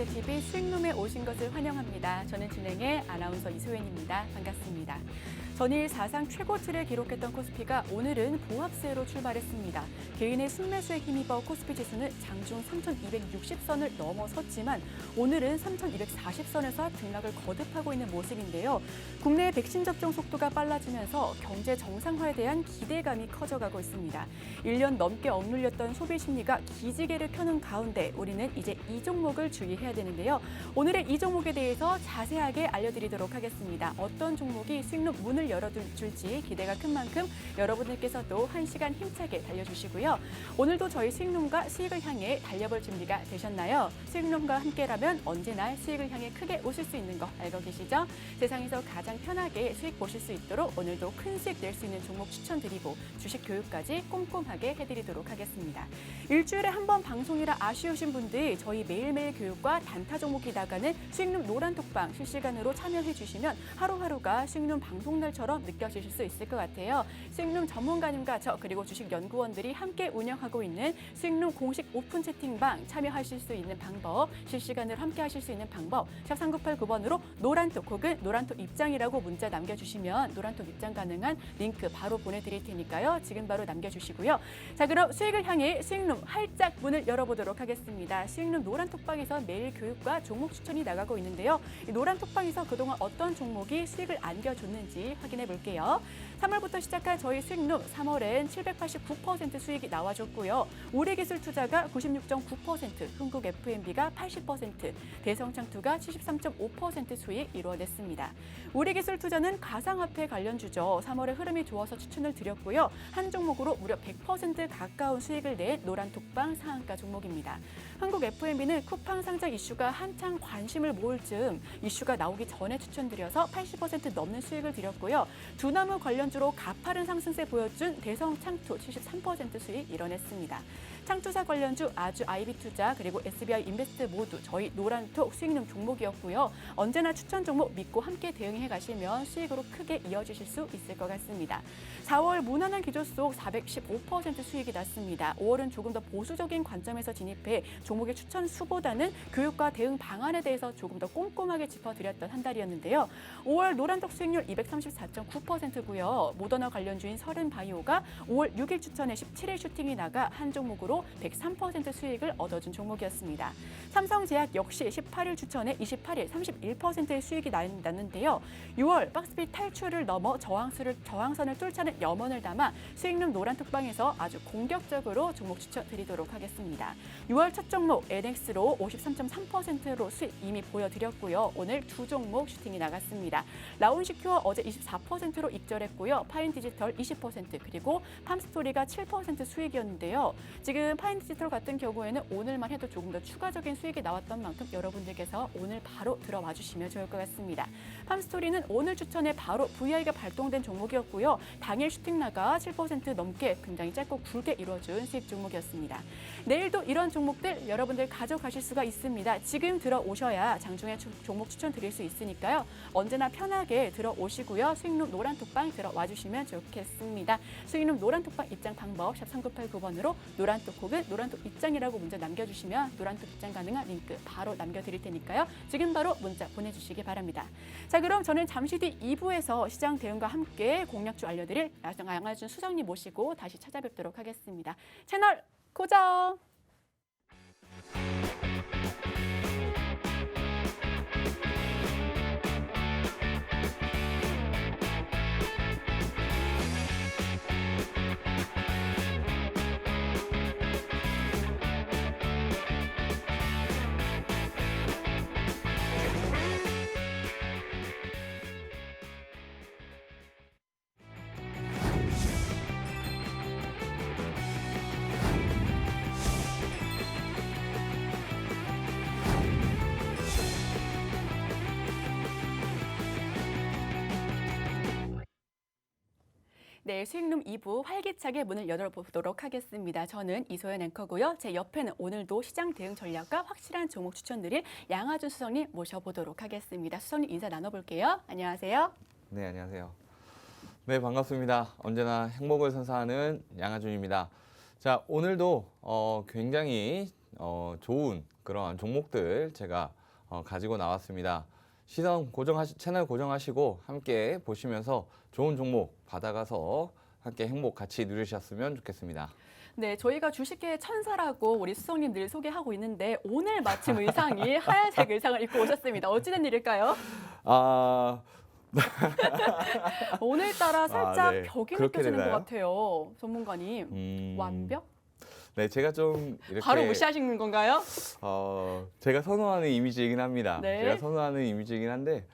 경제TV 수익룸에 오신 것을 환영합니다. 저는 진행의 아나운서 이소연입니다. 반갑습니다. 전일 사상 최고치를 기록했던 코스피가 오늘은 보합세로 출발했습니다. 개인의 순매수에 힘입어 코스피 지수는 장중 3,260선을 넘어섰지만 오늘은 3,240선에서 등락을 거듭하고 있는 모습인데요. 국내 백신 접종 속도가 빨라지면서 경제 정상화에 대한 기대감이 커져가고 있습니다. 1년 넘게 억눌렸던 소비 심리가 기지개를 켜는 가운데 우리는 이제 이 종목을 주의해야 되는데요. 오늘의 이 종목에 대해서 자세하게 알려드리도록 하겠습니다. 어떤 종목이 수익룸 문을 열어줄지 기대가 큰 만큼 여러분들께서도 1시간 힘차게 달려주시고요. 오늘도 저희 수익룸과 수익을 향해 달려볼 준비가 되셨나요? 수익룸과 함께라면 언제나 수익을 향해 크게 웃을 수 있는 거 알고 계시죠? 세상에서 가장 편하게 수익 보실 수 있도록 오늘도 큰 수익 낼 수 있는 종목 추천드리고 주식 교육까지 꼼꼼하게 해드리도록 하겠습니다. 일주일에 한 번 방송이라 아쉬우신 분들 저희 매일매일 교육과 단타 종목이 나가는 수익룸 노란톡방 실시간으로 참여해 주시면 하루하루가 수익룸 방송날처럼 느껴지실 수 있을 것 같아요. 수익룸 전문가님과 저 그리고 주식 연구원들이 함께 운영하고 있는 수익룸 공식 오픈 채팅방 참여하실 수 있는 방법, 실시간으로 함께 하실 수 있는 방법 샵 3989번으로 노란톡 혹은 노란톡 입장이라고 문자 남겨주시면 노란톡 입장 가능한 링크 바로 보내드릴 테니까요. 지금 바로 남겨주시고요. 자, 그럼 수익을 향해 수익룸 활짝 문을 열어보도록 하겠습니다. 수익룸 노란톡방에서 매일 교육과 종목 추천이 나가고 있는데요. 이 노란톡방에서 그동안 어떤 종목이 수익을 안겨줬는지 확인해 볼게요. 3월부터 시작한 저희 수익룸 3월엔 789% 수익이 나와줬고요. 우리기술투자가 96.9%, 흥국 F&B가 80%, 대성창투가 73.5% 수익 이루어냈습니다. 우리기술투자는 가상화폐 관련주죠. 3월에 흐름이 좋아서 추천을 드렸고요. 한 종목으로 무려 100% 가까운 수익을 낸 노란톡방 상한가 종목입니다. 흥국 F&B는 쿠팡 상장 이슈가 한창 관심을 모을 즈음 이슈가 나오기 전에 추천드려서 80% 넘는 수익을 드렸고요. 두나무 관련주로 가파른 상승세 보여준 대성창투 73% 수익 이뤄냈습니다. 창투사 관련주 아주 IB투자 그리고 SBI 인베스트 모두 저희 노란톡 수익룸 종목이었고요. 언제나 추천 종목 믿고 함께 대응해 가시면 수익으로 크게 이어지실 수 있을 것 같습니다. 4월 무난한 기조 속 415% 수익이 났습니다. 5월은 조금 더 보수적인 관점에서 진입해 종목의 추천 수보다는 교육과 대응 방안에 대해서 조금 더 꼼꼼하게 짚어드렸던 한 달이었는데요. 5월 노란톡 수익률 234.9%고요. 모더나 관련주인 서른바이오가 5월 6일 추천에 17일 슈팅이 나가 한 종목으로 103% 수익을 얻어준 종목이었습니다. 삼성제약 역시 18일 추천에 28일 31%의 수익이 났는데요. 6월 박스핏 탈출을 넘어 저항선을 뚫자는 염원을 담아 수익룸 노란톡방에서 아주 공격적으로 종목 추천 드리도록 하겠습니다. 6월 첫 종목 NX로 53.3%로 수익 이미 보여드렸고요. 오늘 두 종목 슈팅이 나갔습니다. 라운시큐어 어제 24%로 익절했고요. 파인디지털 20% 그리고 팜스토리가 7% 수익이었는데요. 지금 파인디지털 같은 경우에는 오늘만 해도 조금 더 추가적인 수익이 나왔던 만큼 여러분들께서 오늘 바로 들어와 주시면 좋을 것 같습니다. 팜스토리는 오늘 추천에 바로 VI가 발동된 종목이었고요. 당일 슈팅 나가 7% 넘게 굉장히 짧고 굵게 이루어준 수익 종목이었습니다. 내일도 이런 종목들 여러분들 가져가실 수가 있습니다. 지금 들어오셔야 장중에 종목 추천 드릴 수 있으니까요. 언제나 편하게 들어오시고요. 수익룸 노란톡방 들어와 주시면 좋겠습니다. 수익룸 노란톡방 입장 방법 샵 3989번으로 노란톡 혹은 노란톡 입장이라고 문자 남겨주시면 노란톡 입장 가능한 링크 바로 남겨드릴 테니까요. 지금 바로 문자 보내주시기 바랍니다. 자, 그럼 저는 잠시 뒤 2부에서 시장 대응과 함께 공략주 알려드릴 양하준 수석님 모시고 다시 찾아뵙도록 하겠습니다. 채널 고정! 네, 수익룸 2부 활기차게 문을 열어보도록 하겠습니다. 저는 이소연 앵커고요. 제 옆에는 오늘도 시장 대응 전략과 확실한 종목 추천드릴 양하준 수석님 모셔보도록 하겠습니다. 수석님 인사 나눠볼게요. 안녕하세요. 네, 안녕하세요. 네, 반갑습니다. 언제나 행복을 선사하는 양하준입니다. 자, 오늘도 굉장히 좋은 그런 종목들 제가 가지고 나왔습니다. 채널 고정하시고 함께 보시면서 좋은 종목 받아가서 함께 행복 같이 누리셨으면 좋겠습니다. 네, 저희가 주식계의 천사라고 우리 수석님 늘 소개하고 있는데 오늘 마침 의상이 하얀색 의상을 입고 오셨습니다. 어찌된 일일까요? 아, 오늘따라 살짝 네. 벽이 그렇게 느껴지는 것 되나요? 같아요. 전문가님. 완벽? 네, 제가 좀 이렇게 바로 무시하시는 건가요? 제가 선호하는 이미지이긴 합니다. 네. 제가 선호하는 이미지이긴 한데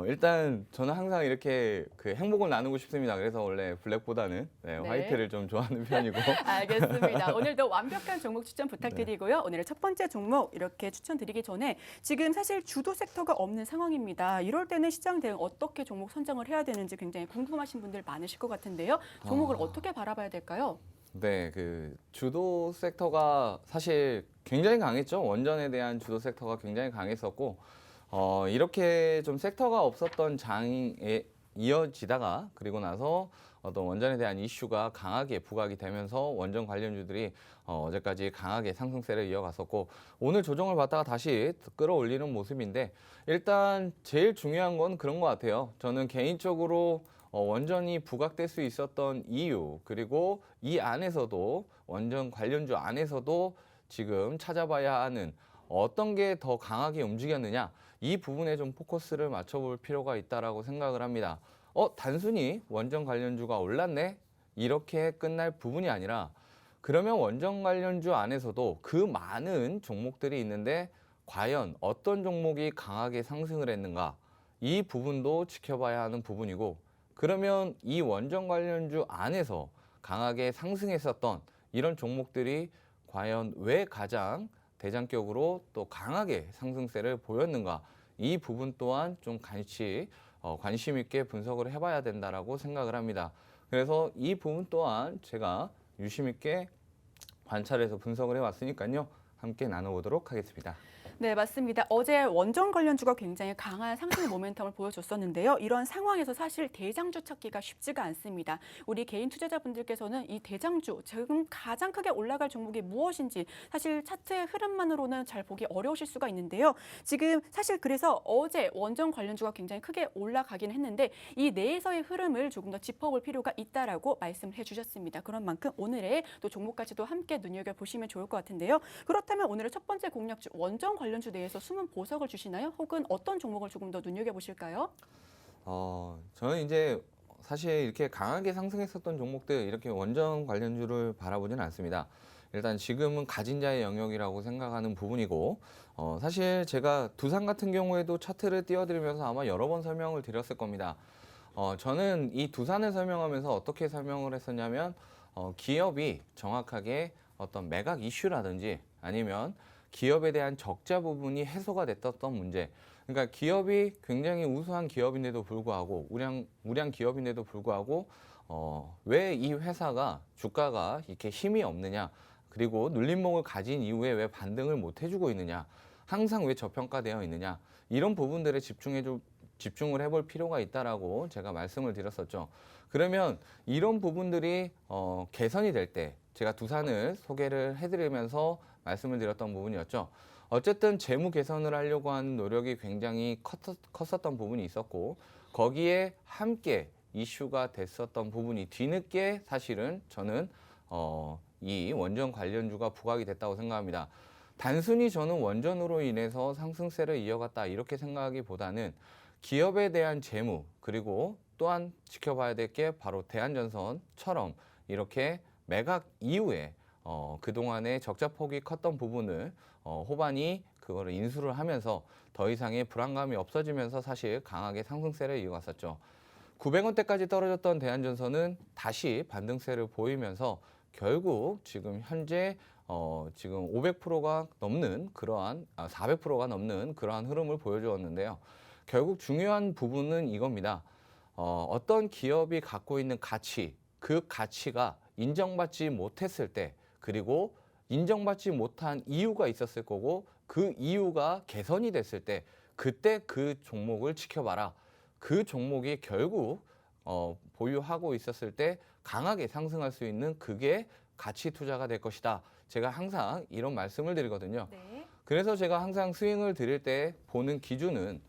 일단 저는 항상 이렇게 그 행복을 나누고 싶습니다. 그래서 원래 블랙보다는 네. 화이트를 좀 좋아하는 편이고. 알겠습니다. 오늘도 완벽한 종목 추천 부탁드리고요. 오늘의 첫 번째 종목 이렇게 추천드리기 전에 지금 사실 주도 섹터가 없는 상황입니다. 이럴 때는 시장 대응 어떻게 종목 선정을 해야 되는지 굉장히 궁금하신 분들 많으실 것 같은데요. 종목을 어떻게 바라봐야 될까요? 네, 그 주도 섹터가 사실 굉장히 강했죠. 원전에 대한 주도 섹터가 굉장히 강했었고, 이렇게 좀 섹터가 없었던 장에 이어지다가 그리고 나서 어떤 원전에 대한 이슈가 강하게 부각이 되면서 원전 관련주들이 어제까지 강하게 상승세를 이어갔었고, 오늘 조정을 받다가 다시 끌어올리는 모습인데, 일단 제일 중요한 건 그런 것 같아요. 저는 개인적으로 원전이 부각될 수 있었던 이유, 그리고 이 안에서도 원전 관련주 안에서도 지금 찾아봐야 하는 어떤 게 더 강하게 움직였느냐, 이 부분에 좀 포커스를 맞춰볼 필요가 있다라고 생각을 합니다. 단순히 원전 관련주가 올랐네? 이렇게 끝날 부분이 아니라, 그러면 원전 관련주 안에서도 그 많은 종목들이 있는데 과연 어떤 종목이 강하게 상승을 했는가, 이 부분도 지켜봐야 하는 부분이고, 그러면 이 원전 관련주 안에서 강하게 상승했었던 이런 종목들이 과연 왜 가장 대장격으로 또 강하게 상승세를 보였는가, 이 부분 또한 좀 같이 관심 있게 분석을 해봐야 된다라고 생각을 합니다. 그래서 이 부분 또한 제가 유심 있게 관찰해서 분석을 해왔으니까요. 함께 나눠보도록 하겠습니다. 네, 맞습니다. 어제 원전 관련주가 굉장히 강한 상승 모멘텀을 보여줬었는데요. 이런 상황에서 사실 대장주 찾기가 쉽지가 않습니다. 우리 개인 투자자분들께서는 이 대장주, 지금 가장 크게 올라갈 종목이 무엇인지 사실 차트의 흐름만으로는 잘 보기 어려우실 수가 있는데요. 지금 사실 그래서 어제 원전 관련주가 굉장히 크게 올라가긴 했는데 이 내에서의 흐름을 조금 더 짚어볼 필요가 있다라고 말씀을 해주셨습니다. 그런 만큼 오늘의 또 종목까지도 함께 눈여겨보시면 좋을 것 같은데요. 그렇다면 오늘의 첫 번째 공략주 원전 관련주 내에서 숨은 보석을 주시나요? 혹은 어떤 종목을 조금 더 눈여겨보실까요? 저는 이제 사실 이렇게 강하게 상승했었던 종목들, 이렇게 원전 관련주를 바라보지는 않습니다. 일단 지금은 가진 자의 영역이라고 생각하는 부분이고, 사실 제가 두산 같은 경우에도 차트를 띄워드리면서 아마 여러 번 설명을 드렸을 겁니다. 저는 이 두산을 설명하면서 어떻게 설명을 했었냐면, 기업이 정확하게 어떤 매각 이슈라든지 아니면 기업에 대한 적자 부분이 해소가 됐었던 문제. 그러니까 기업이 굉장히 우수한 기업인데도 불구하고 우량 기업인데도 불구하고 왜 이 회사가 주가가 이렇게 힘이 없느냐, 그리고 눌림목을 가진 이후에 왜 반등을 못 해주고 있느냐, 항상 왜 저평가되어 있느냐, 이런 부분들에 집중을 해볼 필요가 있다라고 제가 말씀을 드렸었죠. 그러면 이런 부분들이 개선이 될 때 제가 두산을 소개를 해드리면서 말씀을 드렸던 부분이었죠. 어쨌든 재무 개선을 하려고 하는 노력이 굉장히 컸었던 부분이 있었고, 거기에 함께 이슈가 됐었던 부분이 뒤늦게 사실은 저는 이 원전 관련주가 부각이 됐다고 생각합니다. 단순히 저는 원전으로 인해서 상승세를 이어갔다 이렇게 생각하기보다는 기업에 대한 재무, 그리고 또한 지켜봐야 될 게 바로 대한전선처럼 이렇게 매각 이후에 그동안의 적자폭이 컸던 부분을 호반이 그거를 인수를 하면서 더 이상의 불안감이 없어지면서 사실 강하게 상승세를 이어갔었죠. 900원대까지 떨어졌던 대한전선은 다시 반등세를 보이면서 결국 지금 현재 지금 500%가 넘는 그러한 400%가 넘는 그러한 흐름을 보여주었는데요. 결국 중요한 부분은 이겁니다. 어떤 기업이 갖고 있는 가치, 그 가치가 인정받지 못했을 때, 그리고 인정받지 못한 이유가 있었을 거고 그 이유가 개선이 됐을 때 그때 그 종목을 지켜봐라. 그 종목이 결국 보유하고 있었을 때 강하게 상승할 수 있는 그게 가치 투자가 될 것이다. 제가 항상 이런 말씀을 드리거든요. 네. 그래서 제가 항상 스윙을 드릴 때 보는 기준은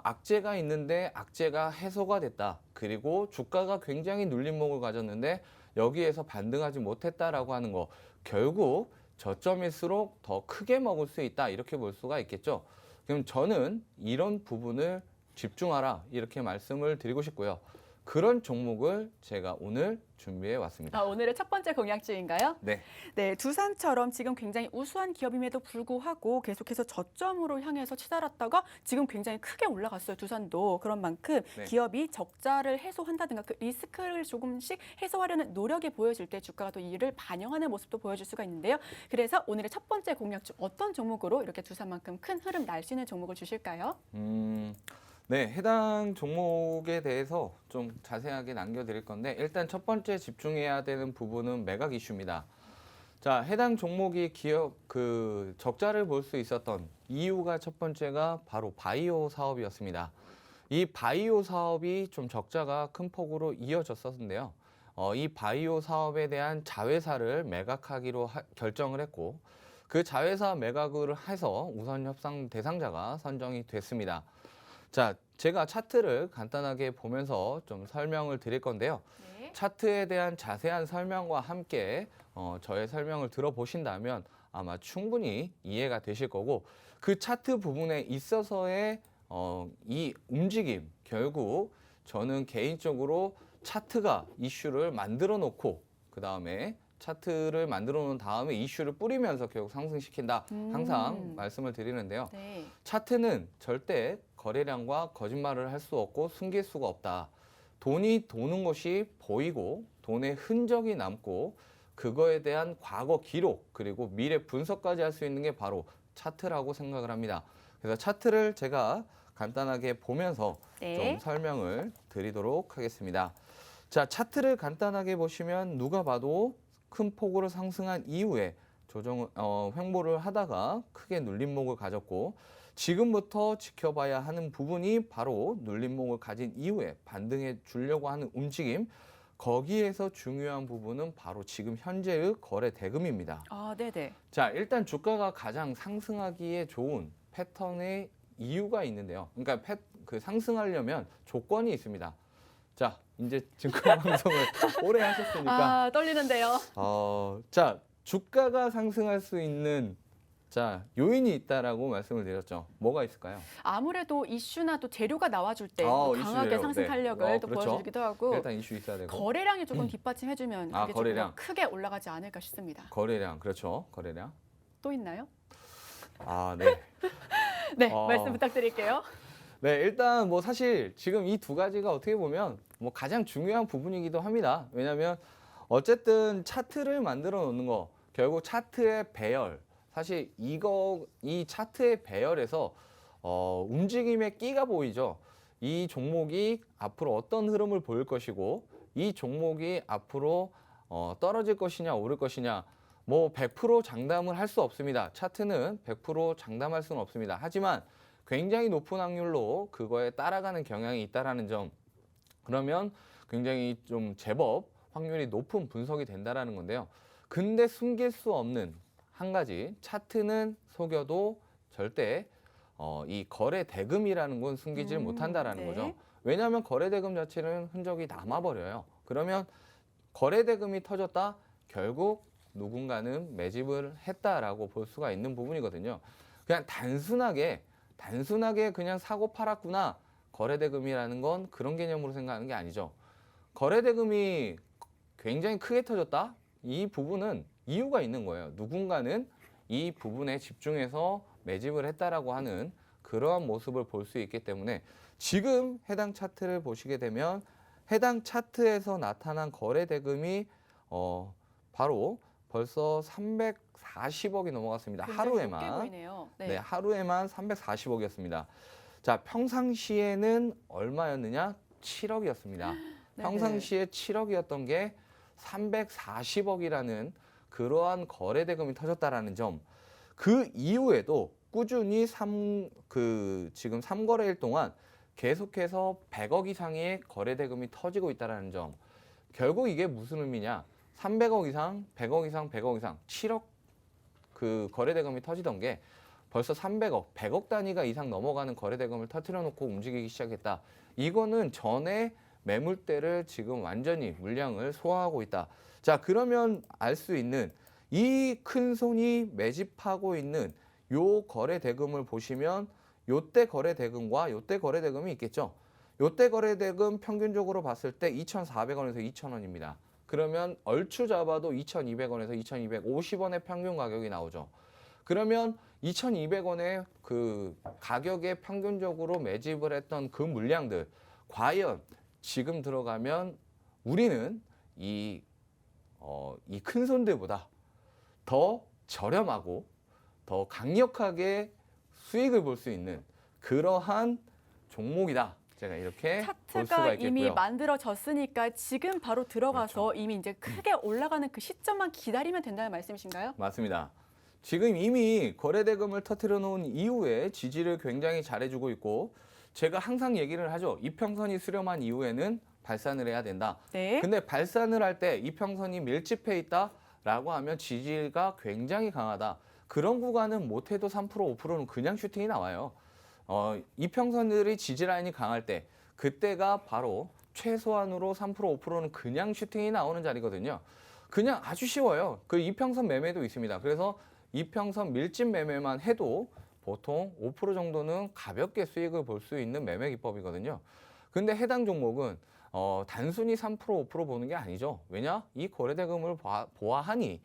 악재가 있는데 악재가 해소가 됐다. 그리고 주가가 굉장히 눌림목을 가졌는데 여기에서 반등하지 못했다라고 하는 거. 결국 저점일수록 더 크게 먹을 수 있다. 이렇게 볼 수가 있겠죠. 그럼 저는 이런 부분을 집중하라. 이렇게 말씀을 드리고 싶고요. 그런 종목을 제가 오늘 준비해 왔습니다. 오늘의 첫 번째 공약주인가요? 네. 네, 두산처럼 지금 굉장히 우수한 기업임에도 불구하고 계속해서 저점으로 향해서 치달았다가 지금 굉장히 크게 올라갔어요. 두산도. 그런 만큼 네. 기업이 적자를 해소한다든가 그 리스크를 조금씩 해소하려는 노력이 보여질 때 주가가 또 이를 반영하는 모습도 보여줄 수가 있는데요. 그래서 오늘의 첫 번째 공약주 어떤 종목으로 이렇게 두산만큼 큰 흐름 날 수 있는 종목을 주실까요? 네, 해당 종목에 대해서 좀 자세하게 남겨드릴 건데 일단 첫 번째 집중해야 되는 부분은 매각 이슈입니다. 자, 해당 종목이 기업 적자를 볼 수 있었던 이유가 첫 번째가 바로 바이오 사업이었습니다. 이 바이오 사업이 좀 적자가 큰 폭으로 이어졌었는데요. 이 바이오 사업에 대한 자회사를 매각하기로 결정을 했고 그 자회사 매각을 해서 우선 협상 대상자가 선정이 됐습니다. 자, 제가 차트를 간단하게 보면서 좀 설명을 드릴 건데요. 네. 차트에 대한 자세한 설명과 함께 저의 설명을 들어보신다면 아마 충분히 이해가 되실 거고 그 차트 부분에 있어서의 이 움직임, 결국 저는 개인적으로 차트가 이슈를 만들어 놓고 그 다음에 차트를 만들어 놓은 다음에 이슈를 뿌리면서 결국 상승시킨다. 항상 말씀을 드리는데요. 네. 차트는 절대 거래량과 거짓말을 할 수 없고 숨길 수가 없다. 돈이 도는 것이 보이고 돈의 흔적이 남고 그거에 대한 과거 기록 그리고 미래 분석까지 할 수 있는 게 바로 차트라고 생각을 합니다. 그래서 차트를 제가 간단하게 보면서 네. 좀 설명을 드리도록 하겠습니다. 자, 차트를 간단하게 보시면 누가 봐도 큰 폭으로 상승한 이후에 횡보를 하다가 크게 눌림목을 가졌고 지금부터 지켜봐야 하는 부분이 바로 눌림목을 가진 이후에 반등해 주려고 하는 움직임. 거기에서 중요한 부분은 바로 지금 현재의 거래 대금입니다. 네네. 자, 일단 주가가 가장 상승하기에 좋은 패턴의 이유가 있는데요. 그러니까 상승하려면 조건이 있습니다. 자, 이제 증권 방송을 오래 하셨으니까 떨리는데요. 자, 주가가 상승할 수 있는 요인이 있다라고 말씀을 드렸죠. 뭐가 있을까요? 아무래도 이슈나 또 재료가 나와줄 때 강하게 이슈예요. 상승 네. 탄력을 또 그렇죠. 보여주기도 하고 일단 이슈 있어야 되고. 거래량이 조금 뒷받침해주면 그게 거래량. 조금 더 크게 올라가지 않을까 싶습니다. 거래량, 그렇죠. 거래량. 또 있나요? 네. 네, 말씀 부탁드릴게요. 네, 일단 뭐 사실 지금 이 두 가지가 어떻게 보면 뭐 가장 중요한 부분이기도 합니다. 왜냐하면 어쨌든 차트를 만들어 놓는 거, 결국 차트의 배열, 사실 이 차트의 배열에서 움직임의 끼가 보이죠. 이 종목이 앞으로 어떤 흐름을 보일 것이고 이 종목이 앞으로 떨어질 것이냐 오를 것이냐 뭐 100% 장담을 할 수 없습니다. 차트는 100% 장담할 수는 없습니다. 하지만 굉장히 높은 확률로 그거에 따라가는 경향이 있다라는 점, 그러면 굉장히 좀 제법 확률이 높은 분석이 된다라는 건데요. 근데 숨길 수 없는 한 가지, 차트는 속여도 절대 이 거래 대금이라는 건 숨기질 못한다라는 네. 거죠. 왜냐하면 거래 대금 자체는 흔적이 남아버려요. 그러면 거래 대금이 터졌다, 결국 누군가는 매집을 했다라고 볼 수가 있는 부분이거든요. 그냥 단순하게 그냥 사고 팔았구나, 거래 대금이라는 건 그런 개념으로 생각하는 게 아니죠. 거래 대금이 굉장히 크게 터졌다? 이 부분은 이유가 있는 거예요. 누군가는 이 부분에 집중해서 매집을 했다라고 하는 그러한 모습을 볼 수 있기 때문에 지금 해당 차트를 보시게 되면 해당 차트에서 나타난 거래 대금이 바로 벌써 340억이 넘어갔습니다. 하루에만. 높게 보이네요. 네, 하루에만 340억이었습니다. 자, 평상시에는 얼마였느냐? 7억이었습니다. 평상시에 7억이었던 게 340억이라는 그러한 거래 대금이 터졌다라는 점. 그 이후에도 꾸준히 지금 3거래일 동안 계속해서 100억 이상의 거래 대금이 터지고 있다라는 점. 결국 이게 무슨 의미냐? 300억 이상, 100억 이상, 100억 이상, 7억 그 거래 대금이 터지던 게 벌써 300억, 100억 단위가 이상 넘어가는 거래 대금을 터뜨려 놓고 움직이기 시작했다. 이거는 전에 매물대를 지금 완전히 물량을 소화하고 있다. 자, 그러면 알 수 있는 이 큰 손이 매집하고 있는 요 거래 대금을 보시면 요때 거래 대금과 요때 거래 대금이 있겠죠. 요때 거래 대금 평균적으로 봤을 때 2,400원에서 2,000원입니다. 그러면 얼추 잡아도 2,200원에서 2,250원의 평균 가격이 나오죠. 그러면 2,200원의 그 가격에 평균적으로 매집을 했던 그 물량들, 과연 지금 들어가면 우리는 이 큰 손들보다 더 저렴하고 더 강력하게 수익을 볼 수 있는 그러한 종목이다. 제가 이렇게 볼 수가 차트가 있겠고요. 이미 만들어졌으니까 지금 바로 들어가서 그렇죠. 이미 이제 크게 올라가는 그 시점만 기다리면 된다는 말씀이신가요? 맞습니다. 지금 이미 거래 대금을 터뜨려 놓은 이후에 지지를 굉장히 잘해주고 있고 제가 항상 얘기를 하죠. 이평선이 수렴한 이후에는 발산을 해야 된다. 네. 근데 발산을 할 때 이평선이 밀집해 있다라고 하면 지지가 굉장히 강하다. 그런 구간은 못해도 3% 5%는 그냥 슈팅이 나와요. 이평선들이 지지라인이 강할 때 그때가 바로 최소한으로 3% 5%는 그냥 슈팅이 나오는 자리거든요. 그냥 아주 쉬워요. 그 이평선 매매도 있습니다. 그래서 이평선 밀집 매매만 해도 보통 5% 정도는 가볍게 수익을 볼 수 있는 매매 기법이거든요. 근데 해당 종목은 단순히 3% 5% 보는 게 아니죠. 왜냐? 이 거래 대금을 보아하니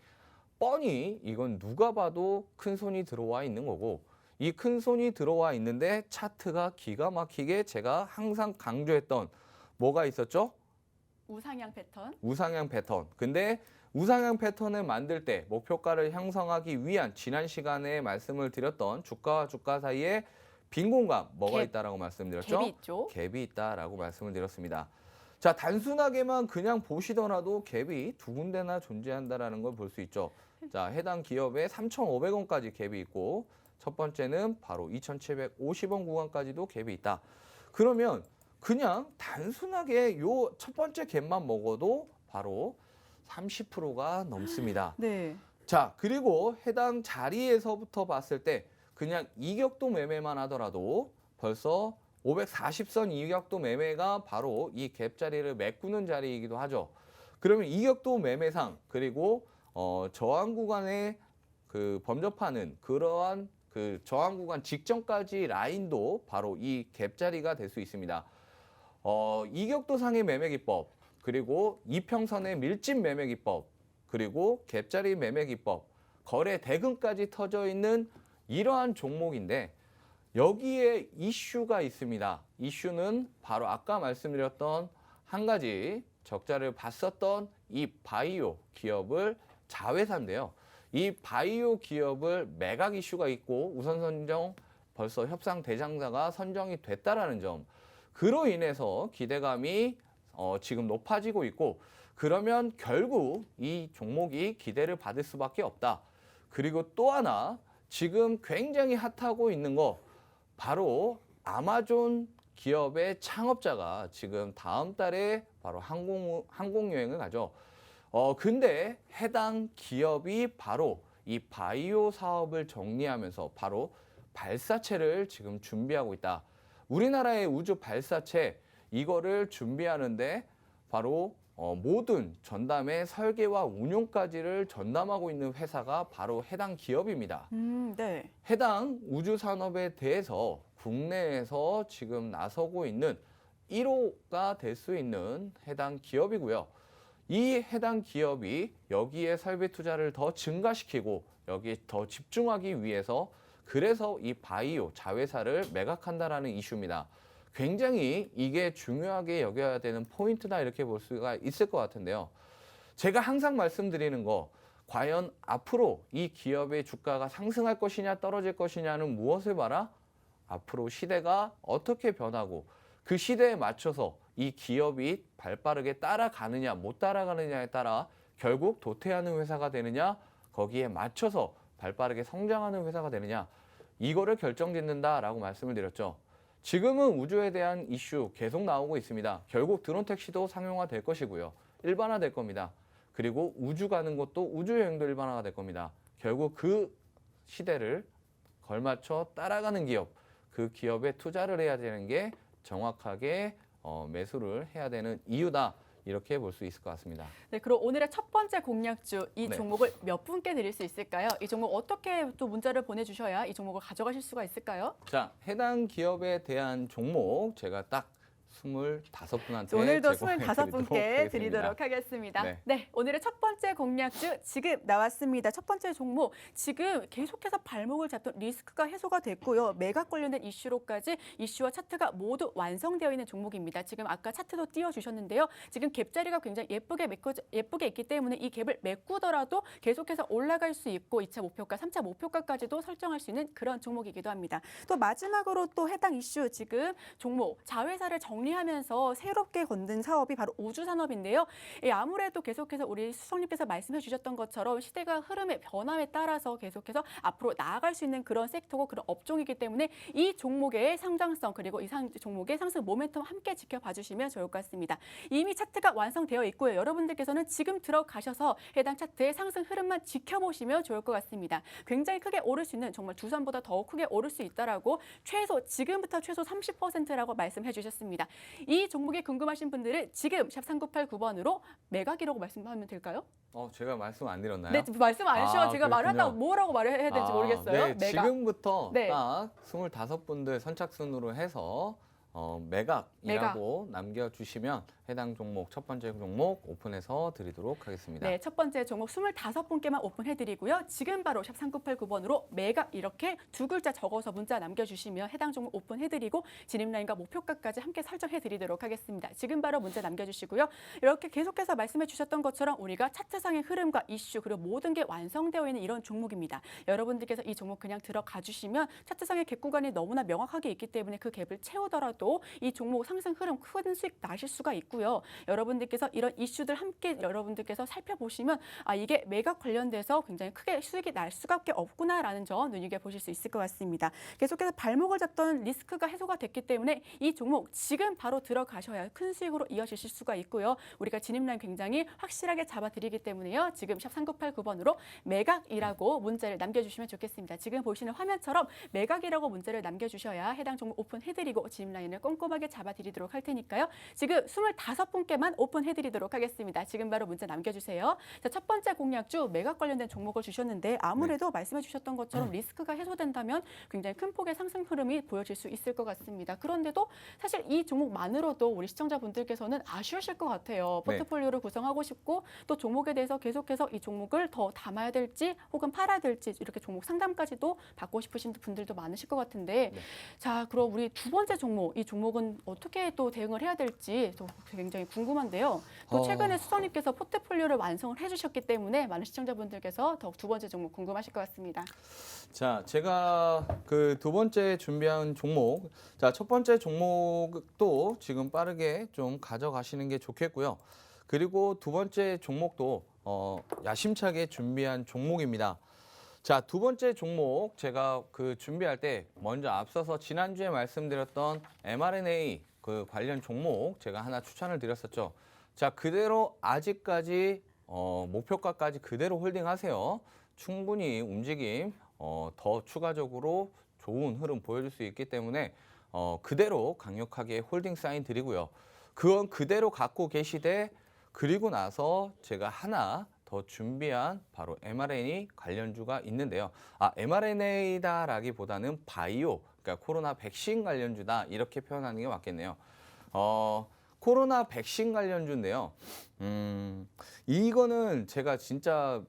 뻔히 이건 누가 봐도 큰 손이 들어와 있는 거고 이 큰 손이 들어와 있는데 차트가 기가 막히게 제가 항상 강조했던 뭐가 있었죠? 우상향 패턴. 우상향 패턴. 근데 우상향 패턴을 만들 때 목표가를 형성하기 위한 지난 시간에 말씀을 드렸던 주가와 주가 사이에 빈 공간 뭐가 갭. 있다라고 말씀드렸죠? 갭이 있죠. 갭이 있다라고 말씀을 드렸습니다. 자, 단순하게만 그냥 보시더라도 갭이 두 군데나 존재한다라는 걸 볼 수 있죠. 자, 해당 기업에 3,500원까지 갭이 있고 첫 번째는 바로 2,750원 구간까지도 갭이 있다. 그러면 그냥 단순하게 요 첫 번째 갭만 먹어도 바로 30%가 넘습니다. 네. 자, 그리고 해당 자리에서부터 봤을 때 그냥 이격도 매매만 하더라도 벌써 540선 이격도 매매가 바로 이 갭 자리를 메꾸는 자리이기도 하죠. 그러면 이격도 매매상 그리고 저항 구간에 그 범접하는 그러한 그 저항 구간 직전까지 라인도 바로 이 갭 자리가 될 수 있습니다. 이격도상의 매매 기법, 그리고 이평선의 밀집 매매 기법, 그리고 갭자리 매매 기법, 거래 대금까지 터져 있는 이러한 종목인데 여기에 이슈가 있습니다. 이슈는 바로 아까 말씀드렸던 한 가지 적자를 봤었던 이 바이오 기업을 자회사인데요. 이 바이오 기업을 매각 이슈가 있고 우선 선정 벌써 협상 대상자가 선정이 됐다라는 점. 그로 인해서 기대감이 지금 높아지고 있고 그러면 결국 이 종목이 기대를 받을 수밖에 없다. 그리고 또 하나 지금 굉장히 핫하고 있는 거 바로 아마존 기업의 창업자가 지금 다음 달에 바로 항공여행을 가죠. 근데 해당 기업이 바로 이 바이오 사업을 정리하면서 바로 발사체를 지금 준비하고 있다. 우리나라의 우주 발사체 이거를 준비하는데 바로 모든 전담의 설계와 운용까지를 전담하고 있는 회사가 바로 해당 기업입니다. 네. 해당 우주 산업에 대해서 국내에서 지금 나서고 있는 1호가 될 수 있는 해당 기업이고요. 이 해당 기업이 여기에 설비 투자를 더 증가시키고 여기에 더 집중하기 위해서 그래서 이 바이오 자회사를 매각한다라는 이슈입니다. 굉장히 이게 중요하게 여겨야 되는 포인트다 이렇게 볼 수가 있을 것 같은데요. 제가 항상 말씀드리는 거 과연 앞으로 이 기업의 주가가 상승할 것이냐 떨어질 것이냐는 무엇을 봐라? 앞으로 시대가 어떻게 변하고 그 시대에 맞춰서 이 기업이 발빠르게 따라가느냐 못 따라가느냐에 따라 결국 도태하는 회사가 되느냐 거기에 맞춰서 발빠르게 성장하는 회사가 되느냐 이거를 결정짓는다라고 말씀을 드렸죠. 지금은 우주에 대한 이슈 계속 나오고 있습니다. 결국 드론 택시도 상용화 될 것이고요. 일반화 될 겁니다. 그리고 우주 가는 것도 우주 여행도 일반화가 될 겁니다. 결국 그 시대를 걸맞춰 따라가는 기업, 그 기업에 투자를 해야 되는 게 정확하게 매수를 해야 되는 이유다. 이렇게 볼 수 있을 것 같습니다. 네, 그럼 오늘의 첫 번째 공략주 이 네. 종목을 몇 분께 드릴 수 있을까요? 이 종목 어떻게 또 문자를 보내주셔야 이 종목을 가져가실 수가 있을까요? 자, 해당 기업에 대한 종목 제가 딱 25분한테 오늘도 25분께 드리도록 드리도록 하겠습니다. 네. 네, 오늘의 첫 번째 공략주 지금 나왔습니다. 첫 번째 종목 지금 계속해서 발목을 잡던 리스크가 해소가 됐고요. 매각 관련된 이슈로까지 이슈와 차트가 모두 완성되어 있는 종목입니다. 지금 아까 차트도 띄워주셨는데요. 지금 갭자리가 굉장히 예쁘게 있기 때문에 이 갭을 메꾸더라도 계속해서 올라갈 수 있고 2차 목표가, 3차 목표가까지도 설정할 수 있는 그런 종목이기도 합니다. 또 마지막으로 또 해당 이슈 지금 종목 자회사를 정리하면서 새롭게 건든 사업이 바로 우주산업인데요. 아무래도 계속해서 우리 수석님께서 말씀해 주셨던 것처럼 시대가 흐름의 변화에 따라서 계속해서 앞으로 나아갈 수 있는 그런 섹터고 그런 업종이기 때문에 이 종목의 상장성 그리고 이 종목의 상승 모멘텀 함께 지켜봐 주시면 좋을 것 같습니다. 이미 차트가 완성되어 있고요. 여러분들께서는 지금 들어가셔서 해당 차트의 상승 흐름만 지켜보시면 좋을 것 같습니다. 굉장히 크게 오를 수 있는 정말 두산보다 더 크게 오를 수 있다라고 지금부터 최소 30%라고 말씀해 주셨습니다. 이 종목이 궁금하신 분들은 지금 샵 3989번으로 매각이라고 말씀하면 될까요? 제가 말씀 안 드렸나요? 네, 말씀 안 해주셔서 제가 말을 그렇군요. 한다고 뭐라고 말을 해야 될지 모르겠어요. 네, 매각. 지금부터 네. 딱 25분들 선착순으로 해서 매각이라고 남겨주시면 해당 종목, 첫 번째 종목 오픈해서 드리도록 하겠습니다. 네, 첫 번째 종목 25분께만 오픈해드리고요. 지금 바로 샵 3989번으로 매각 이렇게 두 글자 적어서 문자 남겨주시면 해당 종목 오픈해드리고 진입라인과 목표가까지 함께 설정해드리도록 하겠습니다. 지금 바로 문자 남겨주시고요. 이렇게 계속해서 말씀해 주셨던 것처럼 우리가 차트상의 흐름과 이슈 그리고 모든 게 완성되어 있는 이런 종목입니다. 여러분들께서 이 종목 그냥 들어가 주시면 차트상의 갭 구간이 너무나 명확하게 있기 때문에 그 갭을 채우더라도 이 종목 상승 흐름 큰 수익 나실 수가 있고요. 여러분들께서 이런 이슈들 함께 여러분들께서 살펴보시면 이게 매각 관련돼서 굉장히 크게 수익이 날 수밖에 없구나라는 점 눈여겨보실 수 있을 것 같습니다. 계속해서 발목을 잡던 리스크가 해소가 됐기 때문에 이 종목 지금 바로 들어가셔야 큰 수익으로 이어지실 수가 있고요. 우리가 진입라인 굉장히 확실하게 잡아드리기 때문에요. 지금 샵 3989번으로 매각이라고 문자를 남겨주시면 좋겠습니다. 지금 보시는 화면처럼 매각이라고 문자를 남겨주셔야 해당 종목 오픈해드리고 진입라인을 꼼꼼하게 잡아드리도록 할 테니까요. 지금 25분께만 오픈해드리도록 하겠습니다. 지금 바로 문자 남겨주세요. 자, 첫 번째 공략주 매각 관련된 종목을 주셨는데 아무래도 말씀해 주셨던 것처럼 리스크가 해소된다면 굉장히 큰 폭의 상승 흐름이 보여질 수 있을 것 같습니다. 그런데도 사실 이 종목만으로도 우리 시청자분들께서는 아쉬우실 것 같아요. 포트폴리오를 구성하고 싶고 또 종목에 대해서 계속해서 이 종목을 더 담아야 될지 혹은 팔아야 될지 이렇게 종목 상담까지도 받고 싶으신 분들도 많으실 것 같은데 자, 그럼 우리 두 번째 종목, 이 종목은 어떻게 또 대응을 해야 될지 또 굉장히 궁금한데요. 또 최근에 수석님께서 포트폴리오를 완성을 해주셨기 때문에 많은 시청자분들께서 더욱 두 번째 종목 궁금하실 것 같습니다. 자, 제가 그 두 번째 준비한 종목, 자, 첫 번째 종목도 지금 빠르게 좀 가져가시는 게 좋겠고요. 그리고 두 번째 종목도 야심차게 준비한 종목입니다. 자, 두 번째 종목 제가 그 준비할 때 먼저 앞서서 지난주에 말씀드렸던 mRNA 그 관련 종목 제가 하나 추천을 드렸었죠. 자, 그대로 아직까지 목표가까지 그대로 홀딩하세요. 충분히 움직임 더 추가적으로 좋은 흐름 보여줄 수 있기 때문에 그대로 강력하게 홀딩 사인 드리고요. 그건 그대로 갖고 계시되 그리고 나서 제가 하나 더 준비한 바로 mRNA 관련주가 있는데요. mRNA다라기보다는 바이오, 그러니까 코로나 백신 관련주다 이렇게 표현하는 게 맞겠네요. 코로나 백신 관련주인데요. 이거는 제가 진짜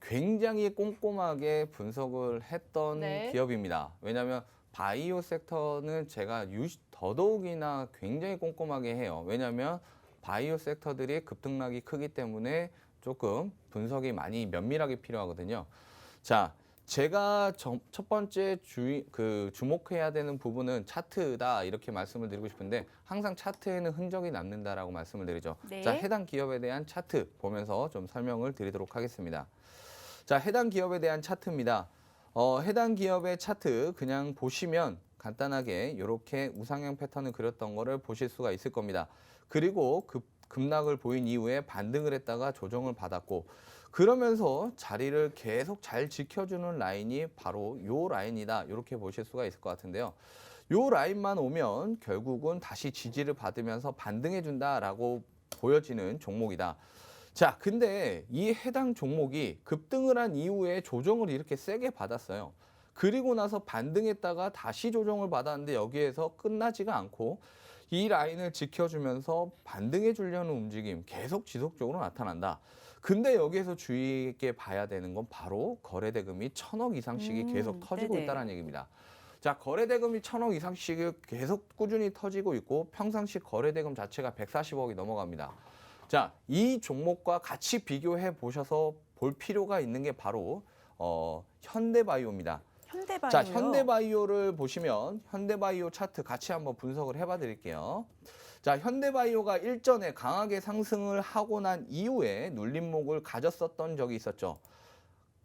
굉장히 꼼꼼하게 분석을 했던 기업입니다. 왜냐하면 바이오 섹터는 제가 더더욱이나 굉장히 꼼꼼하게 해요. 왜냐하면 바이오 섹터들이 급등락이 크기 때문에 조금 분석이 많이 면밀하게 필요하거든요. 자, 제가 첫 번째 주목해야 되는 부분은 차트다 이렇게 말씀을 드리고 싶은데 항상 차트에는 흔적이 남는다라고 말씀을 드리죠. 네. 자, 해당 기업에 대한 차트 보면서 좀 설명을 드리도록 하겠습니다. 자, 해당 기업에 대한 차트입니다. 해당 기업의 차트 그냥 보시면 간단하게 이렇게 우상향 패턴을 그렸던 거를 보실 수가 있을 겁니다. 그리고 급락을 보인 이후에 반등을 했다가 조정을 받았고 그러면서 자리를 계속 잘 지켜주는 라인이 바로 요 라인이다. 이렇게 보실 수가 있을 것 같은데요. 요 라인만 오면 결국은 다시 지지를 받으면서 반등해 준다라고 보여지는 종목이다. 자, 근데 이 해당 종목이 급등을 한 이후에 조정을 이렇게 세게 받았어요. 그리고 나서 반등했다가 다시 조정을 받았는데 여기에서 끝나지가 않고 이 라인을 지켜주면서 반등해 주려는 움직임 계속 지속적으로 나타난다. 근데 여기에서 주의 있게 봐야 되는 건 바로 거래대금이 1,000억 이상씩이 계속 터지고 네네. 있다는 얘기입니다. 자, 거래대금이 1,000억 이상씩이 계속 꾸준히 터지고 있고 평상시 거래대금 자체가 140억이 넘어갑니다. 자, 이 종목과 같이 비교해 보셔서 볼 필요가 있는 게 바로 현대바이오입니다. 현대바이오요. 자, 현대바이오를 보시면 현대바이오 차트 같이 한번 분석을 해봐 드릴게요. 자, 현대바이오가 일전에 강하게 상승을 하고 난 이후에 눌림목을 가졌었던 적이 있었죠.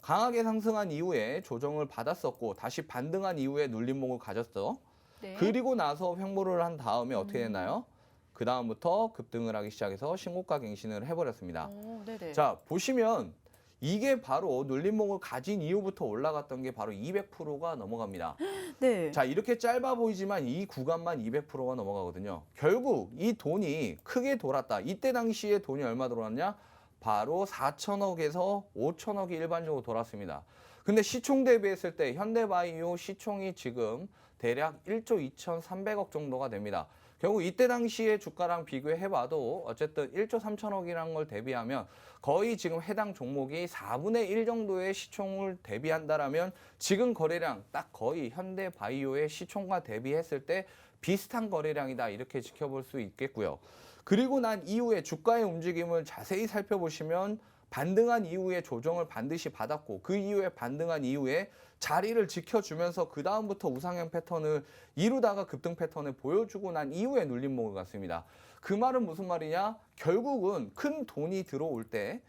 강하게 상승한 이후에 조정을 받았었고 다시 반등한 이후에 눌림목을 가졌어. 네. 그리고 나서 횡보를 한 다음에 어떻게 됐나요? 그 다음부터 급등을 하기 시작해서 신고가 갱신을 해버렸습니다. 네네. 자, 보시면 이게 바로 눌림목을 가진 이후부터 올라갔던 게 바로 200%가 넘어갑니다. 네. 자, 이렇게 짧아 보이지만 이 구간만 200%가 넘어가거든요. 결국 이 돈이 크게 돌았다. 이때 당시에 돈이 얼마 돌았냐? 바로 4천억에서 5천억이 일반적으로 돌았습니다. 근데 시총 대비했을 때 현대바이오 시총이 지금 대략 1조 2,300억 정도가 됩니다. 결국 이때 당시에 주가랑 비교해봐도 어쨌든 1조 3천억이라는 걸 대비하면 거의 지금 해당 종목이 4분의 1 정도의 시총을 대비한다라면 지금 거래량 딱 거의 현대바이오의 시총과 대비했을 때 비슷한 거래량이다 이렇게 지켜볼 수 있겠고요. 그리고 난 이후에 주가의 움직임을 자세히 살펴보시면 반등한 이후에 조정을 반드시 받았고 그 이후에 반등한 이후에 자리를 지켜주면서 그 다음부터 우상향 패턴을 이루다가 급등 패턴을 보여주고 난 이후에 눌림목을 갔습니다. 그 말은 무슨 말이냐? 결국은 큰 돈이 들어올 때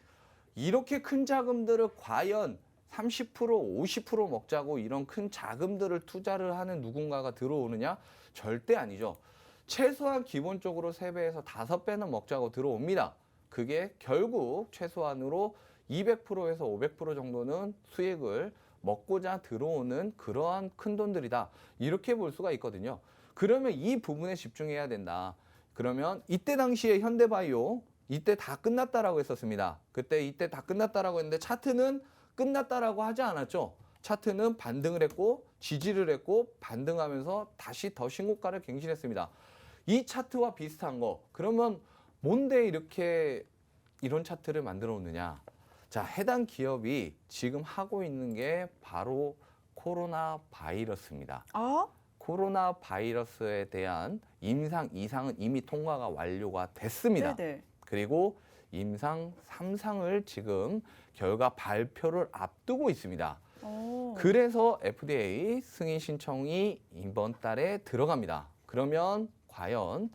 이렇게 큰 자금들을 과연 30%, 50% 먹자고 이런 큰 자금들을 투자를 하는 누군가가 들어오느냐? 절대 아니죠. 최소한 기본적으로 3배에서 5배는 먹자고 들어옵니다. 그게 결국 최소한으로 200%에서 500% 정도는 수익을 먹고자 들어오는 그러한 큰 돈들이다. 이렇게 볼 수가 있거든요. 그러면 이 부분에 집중해야 된다. 그러면 이때 당시에 현대바이오 이때 다 끝났다라고 했었습니다. 그때 이때 다 끝났다라고 했는데 차트는 끝났다라고 하지 않았죠. 차트는 반등을 했고 지지를 했고 반등하면서 다시 더 신고가를 갱신했습니다. 이 차트와 비슷한 거. 그러면 뭔데 이렇게 이런 차트를 만들어 놓느냐? 자, 해당 기업이 지금 하고 있는 게 바로 코로나 바이러스입니다. 코로나 바이러스에 대한 임상 2상은 이미 통과가 완료가 됐습니다. 네네. 그리고 임상 3상을 지금 결과 발표를 앞두고 있습니다. 그래서 FDA 승인 신청이 이번 달에 들어갑니다. 그러면 과연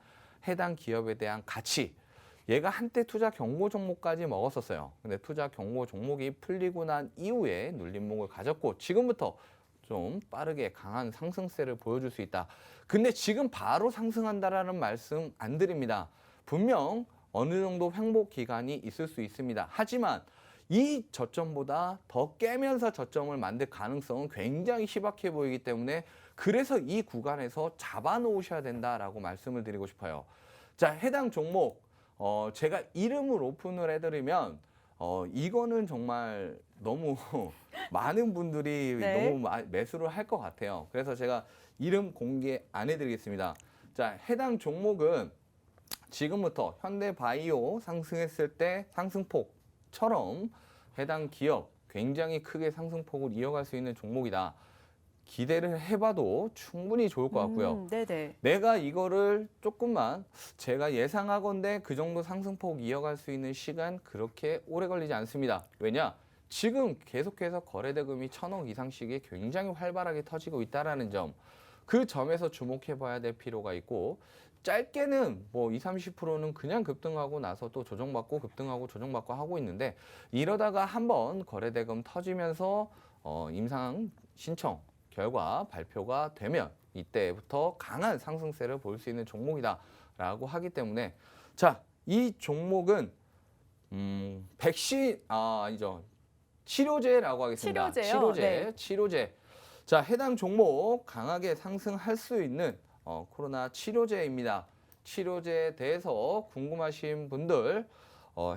해당 기업에 대한 가치, 얘가 한때 투자 경고 종목까지 먹었었어요. 근데 투자 경고 종목이 풀리고 난 이후에 눌림목을 가졌고 지금부터 좀 빠르게 강한 상승세를 보여줄 수 있다. 근데 지금 바로 상승한다라는 말씀 안 드립니다. 분명 어느 정도 횡보 기간이 있을 수 있습니다. 하지만 이 저점보다 더 깨면서 저점을 만들 가능성은 굉장히 희박해 보이기 때문에 그래서 이 구간에서 잡아 놓으셔야 된다라고 말씀을 드리고 싶어요. 자, 해당 종목 제가 이름을 오픈을 해드리면 이거는 정말 너무 많은 분들이 네. 너무 매수를 할 것 같아요. 그래서 제가 이름 공개 안 해드리겠습니다. 자, 해당 종목은 지금부터 현대바이오 상승했을 때 상승폭처럼 해당 기업 굉장히 크게 상승폭을 이어갈 수 있는 종목이다. 기대를 해봐도 충분히 좋을 것 같고요. 네네. 내가 이거를 조금만 제가 예상하건대 그 정도 상승폭 이어갈 수 있는 시간 그렇게 오래 걸리지 않습니다. 왜냐? 지금 계속해서 거래대금이 1,000억 이상씩이 굉장히 활발하게 터지고 있다는 점. 그 점에서 주목해 봐야 될 필요가 있고 짧게는 뭐 20, 30%는 그냥 급등하고 나서 또 조정받고 급등하고 조정받고 하고 있는데 이러다가 한번 거래대금 터지면서 임상 신청 결과 발표가 되면 이때부터 강한 상승세를 볼 수 있는 종목이다라고 하기 때문에 자, 이 종목은 백신 아니죠. 치료제라고 하겠습니다. 치료제요? 치료제, 네. 치료제. 자, 해당 종목 강하게 상승할 수 있는 코로나 치료제입니다. 치료제에 대해서 궁금하신 분들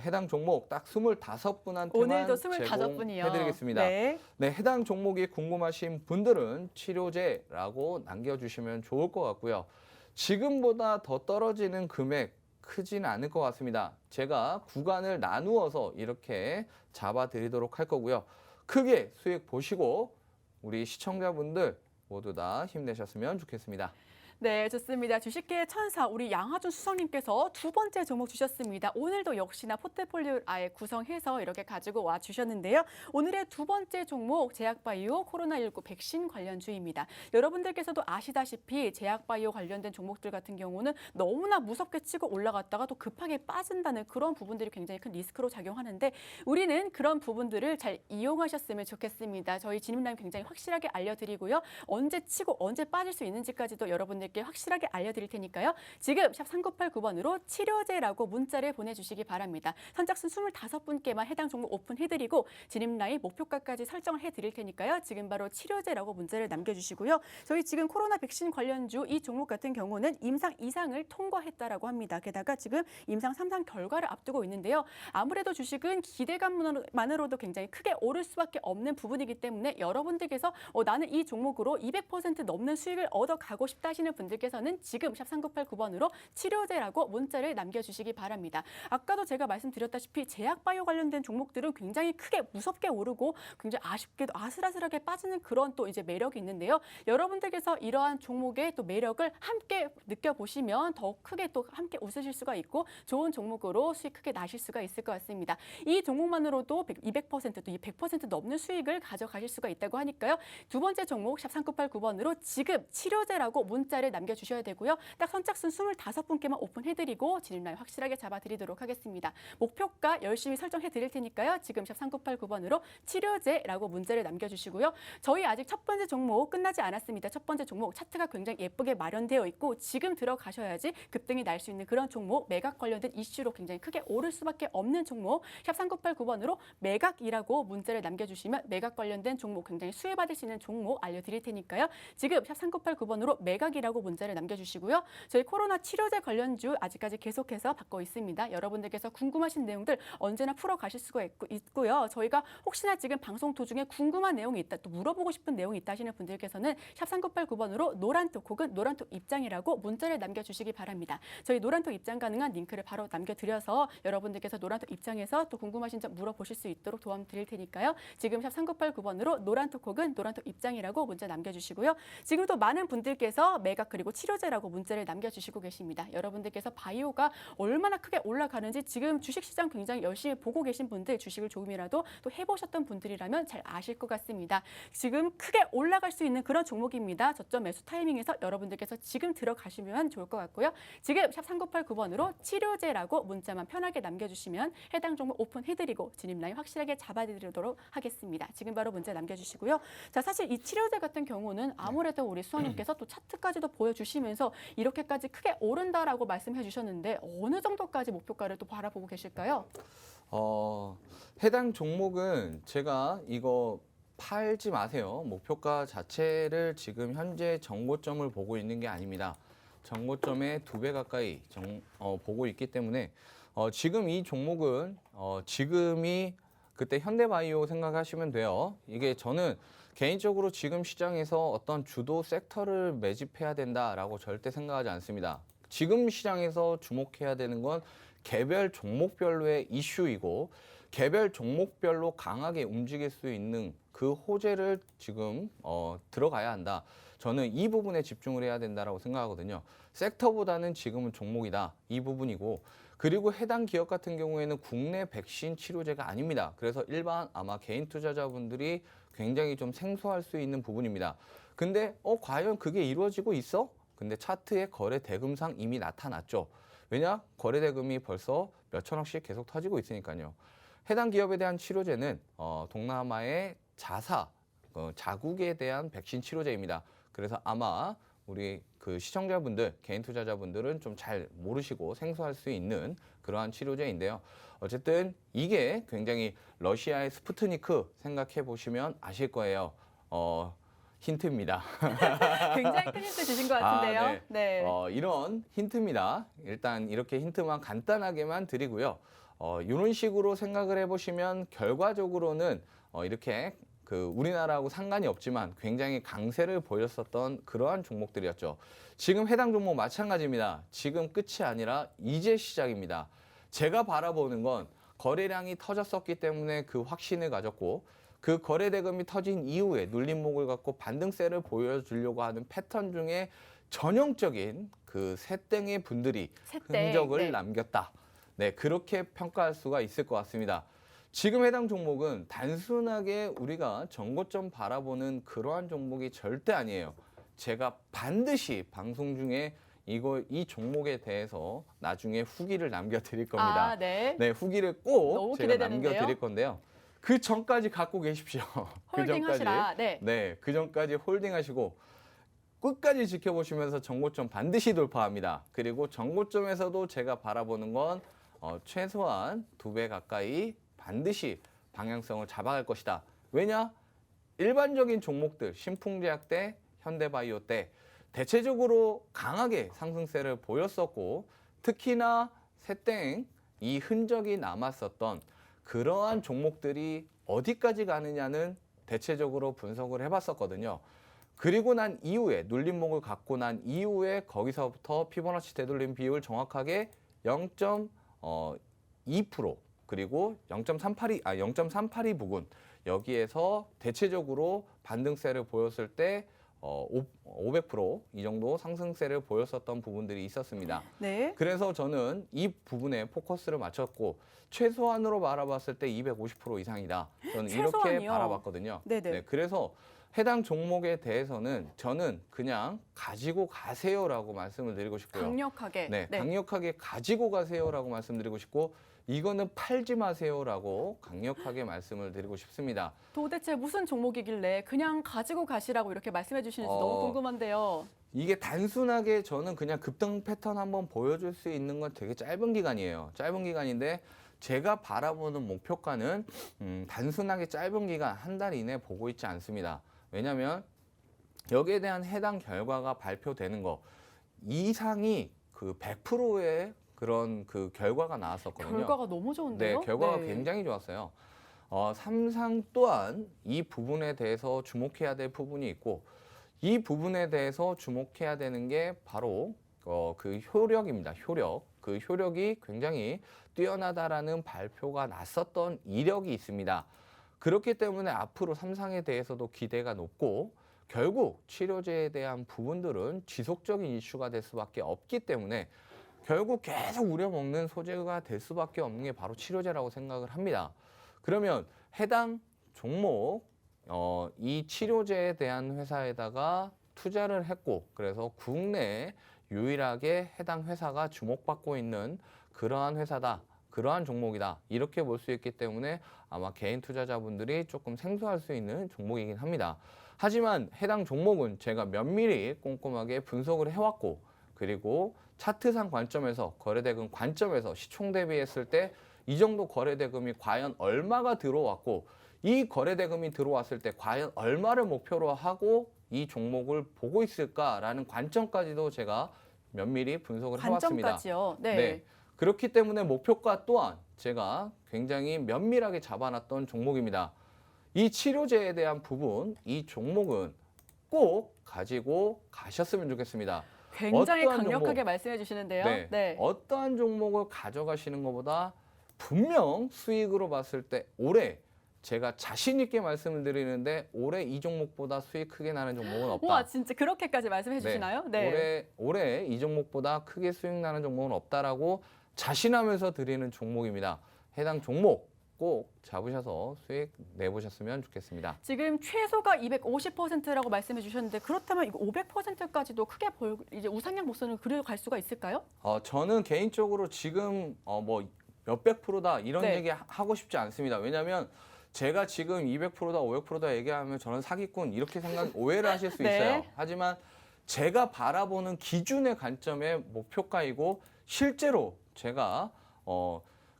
해당 종목 딱 25분한테만 오늘도 25분이요. 제공해드리겠습니다. 네. 네, 해당 종목이 궁금하신 분들은 치료제라고 남겨주시면 좋을 것 같고요. 지금보다 더 떨어지는 금액 크진 않을 것 같습니다. 제가 구간을 나누어서 이렇게 잡아드리도록 할 거고요. 크게 수익 보시고 우리 시청자분들 모두 다 힘내셨으면 좋겠습니다. 네, 좋습니다. 주식계의 천사 우리 양하준 수석님께서 두 번째 종목 주셨습니다. 오늘도 역시나 포트폴리오를 아예 구성해서 이렇게 가지고 와 주셨는데요. 오늘의 두 번째 종목 제약바이오 코로나19 백신 관련주입니다. 여러분들께서도 아시다시피 제약바이오 관련된 종목들 같은 경우는 너무나 무섭게 치고 올라갔다가 또 급하게 빠진다는 그런 부분들이 굉장히 큰 리스크로 작용하는데 우리는 그런 부분들을 잘 이용하셨으면 좋겠습니다. 저희 진입라인 굉장히 확실하게 알려드리고요. 언제 치고 언제 빠질 수 있는지까지도 여러분들께 확실하게 알려드릴 테니까요. 지금 샵 3989번으로 치료제라고 문자를 보내주시기 바랍니다. 선착순 25분께만 해당 종목 오픈해드리고 진입라인 목표가까지 설정을 해드릴 테니까요. 지금 바로 치료제라고 문자를 남겨주시고요. 저희 지금 코로나 백신 관련주 이 종목 같은 경우는 임상 2상을 통과했다라고 합니다. 게다가 지금 임상 3상 결과를 앞두고 있는데요. 아무래도 주식은 기대감만으로도 굉장히 크게 오를 수밖에 없는 부분이기 때문에 여러분들께서 나는 이 종목으로 200% 넘는 수익을 얻어가고 싶다 하시는 분들께서는 지금 샵 3989번으로 치료제라고 문자를 남겨주시기 바랍니다. 아까도 제가 말씀드렸다시피 제약바이오 관련된 종목들은 굉장히 크게 무섭게 오르고 굉장히 아쉽게도 아슬아슬하게 빠지는 그런 또 이제 매력이 있는데요. 여러분들께서 이러한 종목의 또 매력을 함께 느껴보시면 더 크게 또 함께 웃으실 수가 있고 좋은 종목으로 수익 크게 나실 수가 있을 것 같습니다. 이 종목만으로도 200% 또 100% 넘는 수익을 가져가실 수가 있다고 하니까요. 두 번째 종목 샵 3989번으로 지금 치료제라고 문자를 남겨주셔야 되고요. 딱 선착순 25분께만 오픈해드리고 진입라인 확실하게 잡아드리도록 하겠습니다. 목표가 열심히 설정해드릴 테니까요. 지금 샵 3989번으로 치료제라고 문자를 남겨주시고요. 저희 아직 첫 번째 종목 끝나지 않았습니다. 첫 번째 종목 차트가 굉장히 예쁘게 마련되어 있고 지금 들어가셔야지 급등이 날 수 있는 그런 종목 매각 관련된 이슈로 굉장히 크게 오를 수밖에 없는 종목 샵 3989번으로 매각이라고 문자를 남겨주시면 매각 관련된 종목 굉장히 수혜받을 수 있는 종목 알려드릴 테니까요. 지금 샵 3989번으로 매각이라고 문자를 남겨주시고요. 저희 코로나 치료제 관련주 아직까지 계속해서 받고 있습니다. 여러분들께서 궁금하신 내용들 언제나 풀어가실 수가 있고요. 저희가 혹시나 지금 방송 도중에 궁금한 내용이 있다, 또 물어보고 싶은 내용이 있다 하시는 분들께서는 샵 3989번으로 노란톡 혹은 노란톡 입장이라고 문자를 남겨주시기 바랍니다. 저희 노란톡 입장 가능한 링크를 바로 남겨드려서 여러분들께서 노란톡 입장에서 또 궁금하신 점 물어보실 수 있도록 도움 드릴 테니까요. 지금 샵 3989번으로 노란톡 혹은 노란톡 입장이라고 문자 남겨주시고요. 지금 또 많은 분들께서 매각 그리고 치료제라고 문자를 남겨주시고 계십니다. 여러분들께서 바이오가 얼마나 크게 올라가는지 지금 주식시장 굉장히 열심히 보고 계신 분들 주식을 조금이라도 또 해보셨던 분들이라면 잘 아실 것 같습니다. 지금 크게 올라갈 수 있는 그런 종목입니다. 저점 매수 타이밍에서 여러분들께서 지금 들어가시면 좋을 것 같고요. 지금 샵 3989번으로 치료제라고 문자만 편하게 남겨주시면 해당 종목 오픈해드리고 진입라인 확실하게 잡아드리도록 하겠습니다. 지금 바로 문자 남겨주시고요. 자, 사실 이 치료제 같은 경우는 아무래도 우리 수원님께서 또 차트까지도 보여주시면서 이렇게까지 크게 오른다라고 말씀해 주셨는데 어느 정도까지 목표가를 또 바라보고 계실까요? 해당 종목은 제가 이거 팔지 마세요. 목표가 자체를 지금 현재 정고점을 보고 있는 게 아닙니다. 정고점의 2배 가까이 보고 있기 때문에 지금 이 종목은 지금이 그때 현대바이오 생각하시면 돼요. 이게 저는 개인적으로 지금 시장에서 어떤 주도 섹터를 매집해야 된다라고 절대 생각하지 않습니다. 지금 시장에서 주목해야 되는 건 개별 종목별로의 이슈이고 개별 종목별로 강하게 움직일 수 있는 그 호재를 지금 들어가야 한다. 저는 이 부분에 집중을 해야 된다라고 생각하거든요. 섹터보다는 지금은 종목이다. 이 부분이고 그리고 해당 기업 같은 경우에는 국내 백신 치료제가 아닙니다. 그래서 일반 아마 개인 투자자분들이 굉장히 좀 생소할 수 있는 부분입니다. 근데 과연 그게 이루어지고 있어? 근데 차트의 거래 대금상 이미 나타났죠. 왜냐? 거래 대금이 벌써 몇 천억씩 계속 터지고 있으니까요. 해당 기업에 대한 치료제는 동남아의 자국에 대한 백신 치료제입니다. 그래서 아마 우리 그 시청자분들, 개인 투자자분들은 좀 잘 모르시고 생소할 수 있는 그러한 치료제인데요. 어쨌든 이게 굉장히 러시아의 스푸트니크 생각해 보시면 아실 거예요. 힌트입니다. 굉장히 큰 힌트 주신 것 같은데요. 아, 네. 네. 이런 힌트입니다. 일단 이렇게 힌트만 간단하게만 드리고요. 이런 식으로 생각을 해보시면 결과적으로는 이렇게 그 우리나라하고 상관이 없지만 굉장히 강세를 보였었던 그러한 종목들이었죠. 지금 해당 종목 마찬가지입니다. 지금 끝이 아니라 이제 시작입니다. 제가 바라보는 건 거래량이 터졌었기 때문에 그 확신을 가졌고 그 거래 대금이 터진 이후에 눌림목을 갖고 반등세를 보여주려고 하는 패턴 중에 전형적인 그 새땡의 분들이 새땡, 흔적을 네. 남겼다. 네, 그렇게 평가할 수가 있을 것 같습니다. 지금 해당 종목은 단순하게 우리가 전고점 바라보는 그러한 종목이 절대 아니에요. 제가 반드시 방송 중에 이 종목에 대해서 나중에 후기를 남겨드릴 겁니다. 아, 네. 네, 후기를 꼭 너무 제가 기대되는데요. 남겨드릴 건데요. 그 전까지 갖고 계십시오. 홀딩 하시라. 네. 네, 그 전까지 홀딩하시고 끝까지 지켜보시면서 전고점 반드시 돌파합니다. 그리고 전고점에서도 제가 바라보는 건 최소한 2배 가까이 반드시 방향성을 잡아갈 것이다. 왜냐? 일반적인 종목들, 신풍제약 때, 현대바이오 때 대체적으로 강하게 상승세를 보였었고 특히나 새땡 이 흔적이 남았었던 그러한 종목들이 어디까지 가느냐는 대체적으로 분석을 해봤었거든요. 그리고 난 이후에 눌림목을 갖고 난 이후에 거기서부터 피보나치 되돌림 비율 정확하게 0.2% 그리고 0.382 부근 여기에서 대체적으로 반등세를 보였을 때 500%이 정도 상승세를 보였었던 부분들이 있었습니다. 네. 그래서 저는 이 부분에 포커스를 맞췄고 최소한으로 바라봤을 때 250% 이상이다. 저는 이렇게 최소한이요? 바라봤거든요. 네네. 네, 그래서 해당 종목에 대해서는 저는 그냥 가지고 가세요라고 말씀을 드리고 싶고요. 강력하게. 네, 강력하게 가지고 가세요라고 말씀드리고 싶고 이거는 팔지 마세요라고 강력하게 말씀을 드리고 싶습니다. 도대체 무슨 종목이길래 그냥 가지고 가시라고 이렇게 말씀해 주시는지 너무 궁금한데요. 이게 단순하게 저는 그냥 급등 패턴 한번 보여줄 수 있는 건 되게 짧은 기간이에요. 짧은 기간인데 제가 바라보는 목표가는 단순하게 짧은 기간 한 달 이내 보고 있지 않습니다. 왜냐하면 여기에 대한 해당 결과가 발표되는 거 이상이 그 100%의 그런 그 결과가 나왔었거든요. 결과가 너무 좋은데요? 네, 결과가 네. 굉장히 좋았어요. 삼상 또한 이 부분에 대해서 주목해야 될 부분이 있고 이 부분에 대해서 주목해야 되는 게 바로 그 효력입니다. 효력. 그 효력이 굉장히 뛰어나다라는 발표가 났었던 이력이 있습니다. 그렇기 때문에 앞으로 삼상에 대해서도 기대가 높고 결국 치료제에 대한 부분들은 지속적인 이슈가 될 수밖에 없기 때문에 결국 계속 우려먹는 소재가 될 수밖에 없는 게 바로 치료제라고 생각을 합니다. 그러면 해당 종목 이 치료제에 대한 회사에다가 투자를 했고 그래서 국내에 유일하게 해당 회사가 주목받고 있는 그러한 회사다. 그러한 종목이다. 이렇게 볼 수 있기 때문에 아마 개인 투자자분들이 조금 생소할 수 있는 종목이긴 합니다. 하지만 해당 종목은 제가 면밀히 꼼꼼하게 분석을 해왔고 그리고 차트상 관점에서 거래대금 관점에서 시총 대비했을 때 이 정도 거래대금이 과연 얼마가 들어왔고 이 거래대금이 들어왔을 때 과연 얼마를 목표로 하고 이 종목을 보고 있을까라는 관점까지도 제가 면밀히 분석을 해왔습니다. 관점까지요. 네. 네. 그렇기 때문에 목표가 또한 제가 굉장히 면밀하게 잡아놨던 종목입니다. 이 치료제에 대한 부분, 이 종목은 꼭 가지고 가셨으면 좋겠습니다. 굉장히 어떠한 강력하게 종목, 말씀해 주시는데요. 네. 네. 어떠한 종목을 가져가시는 것보다 분명 수익으로 봤을 때 올해 제가 자신 있게 말씀을 드리는데 올해 이 종목보다 수익 크게 나는 종목은 없다. 와, 진짜 그렇게까지 말씀해 주시나요? 네. 올해 이 종목보다 크게 수익 나는 종목은 없다라고 자신하면서 드리는 종목입니다. 해당 종목 꼭 잡으셔서 수익 내보셨으면 좋겠습니다. 지금 최소가 250%라고 말씀해 주셨는데 그렇다면 이거 500%까지도 크게 이제 우상향 목선을 그려갈 수가 있을까요? 저는 개인적으로 지금 뭐 몇백 프로다 이런 네. 얘기 하고 싶지 않습니다. 왜냐하면 제가 지금 200%다 500%다 얘기하면 저는 사기꾼 이렇게 오해를 하실 수 네. 있어요. 하지만 제가 바라보는 기준의 관점의 목표가이고 실제로 제가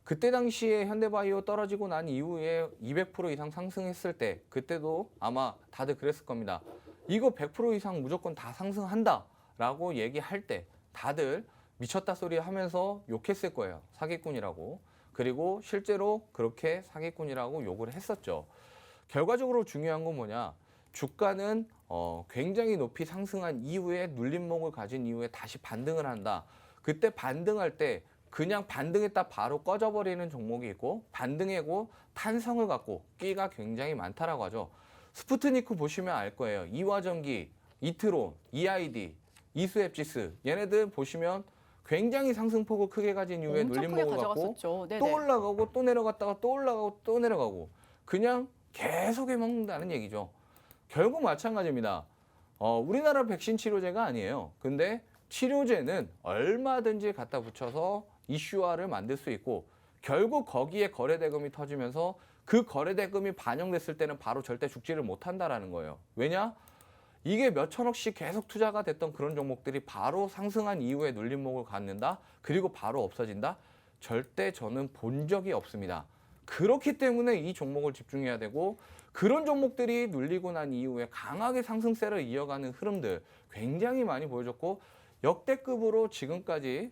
그때 당시에 현대바이오 떨어지고 난 이후에 200% 이상 상승했을 때 그때도 아마 다들 그랬을 겁니다. 이거 100% 이상 무조건 다 상승한다라고 얘기할 때 다들 미쳤다 소리 하면서 욕했을 거예요. 사기꾼이라고. 그리고 실제로 그렇게 사기꾼이라고 욕을 했었죠. 결과적으로 중요한 건 뭐냐? 주가는 굉장히 높이 상승한 이후에 눌림목을 가진 이후에 다시 반등을 한다. 그때 반등할 때 그냥 반등했다 바로 꺼져버리는 종목이 있고 반등하고 탄성을 갖고 끼가 굉장히 많다라고 하죠. 스푸트니크 보시면 알 거예요. 이화전기, 이트론, EID, 이수앱지스 얘네들 보시면 굉장히 상승폭을 크게 가진 이후에 눌림목을 갖고 또 올라가고 또 내려갔다가 또 올라가고 또 내려가고 그냥 계속 해먹는다는 얘기죠. 결국 마찬가지입니다. 우리나라 백신 치료제가 아니에요. 근데 치료제는 얼마든지 갖다 붙여서 이슈화를 만들 수 있고 결국 거기에 거래대금이 터지면서 그 거래대금이 반영됐을 때는 바로 절대 죽지를 못한다라는 거예요. 왜냐? 이게 몇 천억씩 계속 투자가 됐던 그런 종목들이 바로 상승한 이후에 눌림목을 갖는다? 그리고 바로 없어진다? 절대 저는 본 적이 없습니다. 그렇기 때문에 이 종목을 집중해야 되고 그런 종목들이 눌리고 난 이후에 강하게 상승세를 이어가는 흐름들 굉장히 많이 보여줬고 역대급으로 지금까지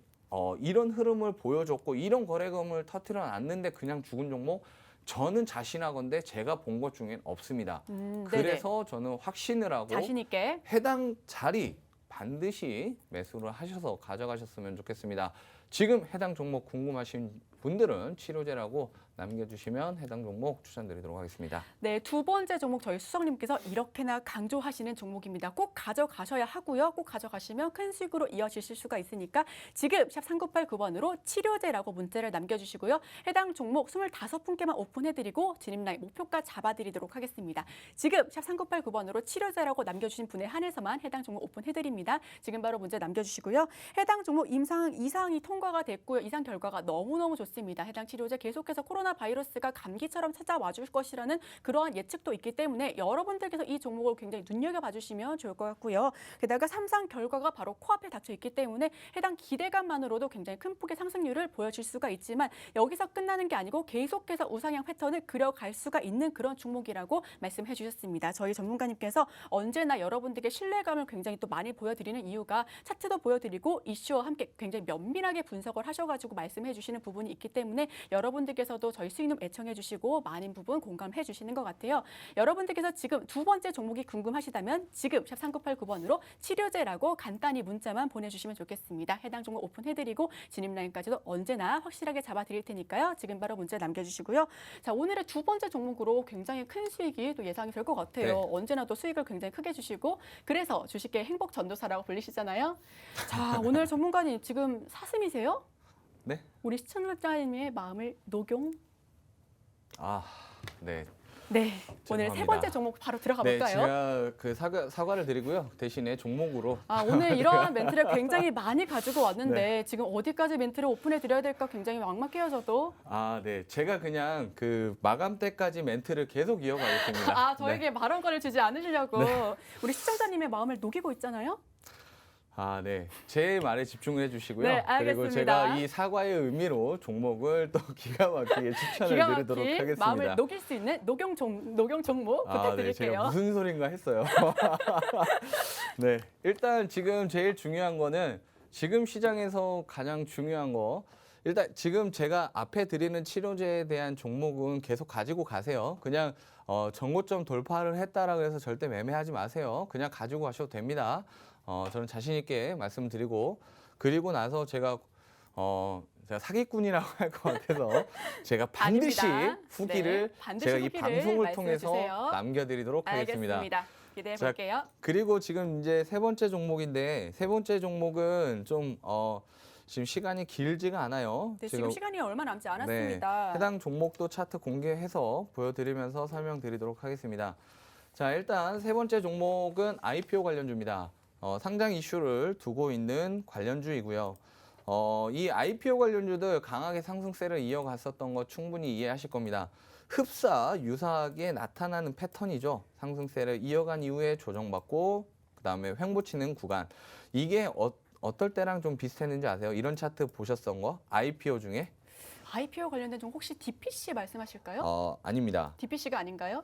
이런 흐름을 보여줬고 이런 거래금을 터뜨려 놨는데 그냥 죽은 종목 저는 자신하건대 제가 본 것 중엔 없습니다. 그래서 저는 확신을 하고 자신 있게 해당 자리 반드시 매수를 하셔서 가져가셨으면 좋겠습니다. 지금 해당 종목 궁금하신 분들은 치료제라고 남겨주시면 해당 종목 추천드리도록 하겠습니다. 네, 두 번째 종목 저희 수석님께서 이렇게나 강조하시는 종목입니다. 꼭 가져가셔야 하고요. 꼭 가져가시면 큰 수익으로 이어지실 수가 있으니까 지금 샵 3989번으로 치료제라고 문자를 남겨주시고요. 해당 종목 25분께만 오픈해드리고 진입라인 목표가 잡아드리도록 하겠습니다. 지금 샵 3989번으로 치료제라고 남겨주신 분에 한해서만 해당 종목 오픈해드립니다. 지금 바로 문자 남겨주시고요. 해당 종목 이상이 통과가 됐고요. 이상 결과가 너무너무 좋습니다. 해당 치료제 계속해서 코로나 바이러스가 감기처럼 찾아와 줄 것이라는 그러한 예측도 있기 때문에 여러분들께서 이 종목을 굉장히 눈여겨봐 주시면 좋을 것 같고요. 게다가 3상 결과가 바로 코앞에 닥쳐 있기 때문에 해당 기대감만으로도 굉장히 큰 폭의 상승률을 보여줄 수가 있지만 여기서 끝나는 게 아니고 계속해서 우상향 패턴을 그려갈 수가 있는 그런 종목이라고 말씀해 주셨습니다. 저희 전문가님께서 언제나 여러분들께 신뢰감을 굉장히 또 많이 보여드리는 이유가 차트도 보여드리고 이슈와 함께 굉장히 면밀하게 분석을 하셔가지고 말씀해 주시는 부분이 있기 때문에 여러분들께서도 저희 수익룸 애청해 주시고 많은 부분 공감해 주시는 것 같아요. 여러분들께서 지금 두 번째 종목이 궁금하시다면 지금 샵 3989번으로 치료제라고 간단히 문자만 보내주시면 좋겠습니다. 해당 종목 오픈해드리고 진입라인까지도 언제나 확실하게 잡아드릴 테니까요. 지금 바로 문자 남겨주시고요. 자, 오늘의 두 번째 종목으로 굉장히 큰 수익이 또 예상이 될 것 같아요. 네. 언제나 또 수익을 굉장히 크게 주시고 그래서 주식계 행복 전도사라고 불리시잖아요. 자, 오늘 전문가님 지금 사슴이세요? 네. 우리 시청자님의 마음을 녹용. 네. 네. 오늘 죄송합니다. 세 번째 종목 바로 들어가 네, 볼까요? 제가 그 사과를 드리고요. 대신에 종목으로. 오늘 이러한 멘트를 굉장히 많이 가지고 왔는데 지금 어디까지 멘트를 오픈해 드려야 될까 굉장히 막막해요, 저도. 네. 제가 그냥 그 마감 때까지 멘트를 계속 이어가겠습니다. 저에게 발언권을 주지 않으시려고 우리 시청자님의 마음을 녹이고 있잖아요. 네. 제 말에 집중을 해주시고요. 네, 그리고 알겠습니다. 제가 이 사과의 의미로 종목을 또 기가 막히게 추천을 기가 드리도록 막힌 하겠습니다. 마음을 녹일 수 있는 녹용 종목 네. 부탁드릴게요. 제가 무슨 소린가 했어요. 네. 일단 지금 제일 중요한 거는 지금 시장에서 가장 중요한 거 일단 지금 제가 앞에 드리는 치료제에 대한 종목은 계속 가지고 가세요. 그냥 전고점 돌파를 했다라고 해서 절대 매매하지 마세요. 그냥 가지고 가셔도 됩니다. 저는 자신 있게 말씀드리고 그리고 나서 제가 사기꾼이라고 할 것 같아서 제가 반드시 아닙니다. 후기를 네, 반드시 제가 이 후기를 방송을 말씀해 통해서 주세요. 남겨드리도록 하겠습니다. 알겠습니다. 기대해 자, 볼게요. 그리고 지금 이제 세 번째 종목인데 세 번째 종목은 좀 지금 시간이 길지가 않아요. 네, 지금 시간이 얼마 남지 않았습니다. 네, 해당 종목도 차트 공개해서 보여드리면서 설명드리도록 하겠습니다. 자, 일단 세 번째 종목은 IPO 관련주입니다. 상장 이슈를 두고 있는 관련주이고요. 이 IPO 관련주들 강하게 상승세를 이어갔었던 거 충분히 이해하실 겁니다. 흡사 유사하게 나타나는 패턴이죠. 상승세를 이어간 이후에 조정받고 그다음에 횡보치는 구간. 이게 어떨 때랑 좀 비슷했는지 아세요? 이런 차트 보셨던 거? IPO 중에? IPO 관련된 종 혹시 DPC 말씀하실까요? 아닙니다. DPC가 아닌가요?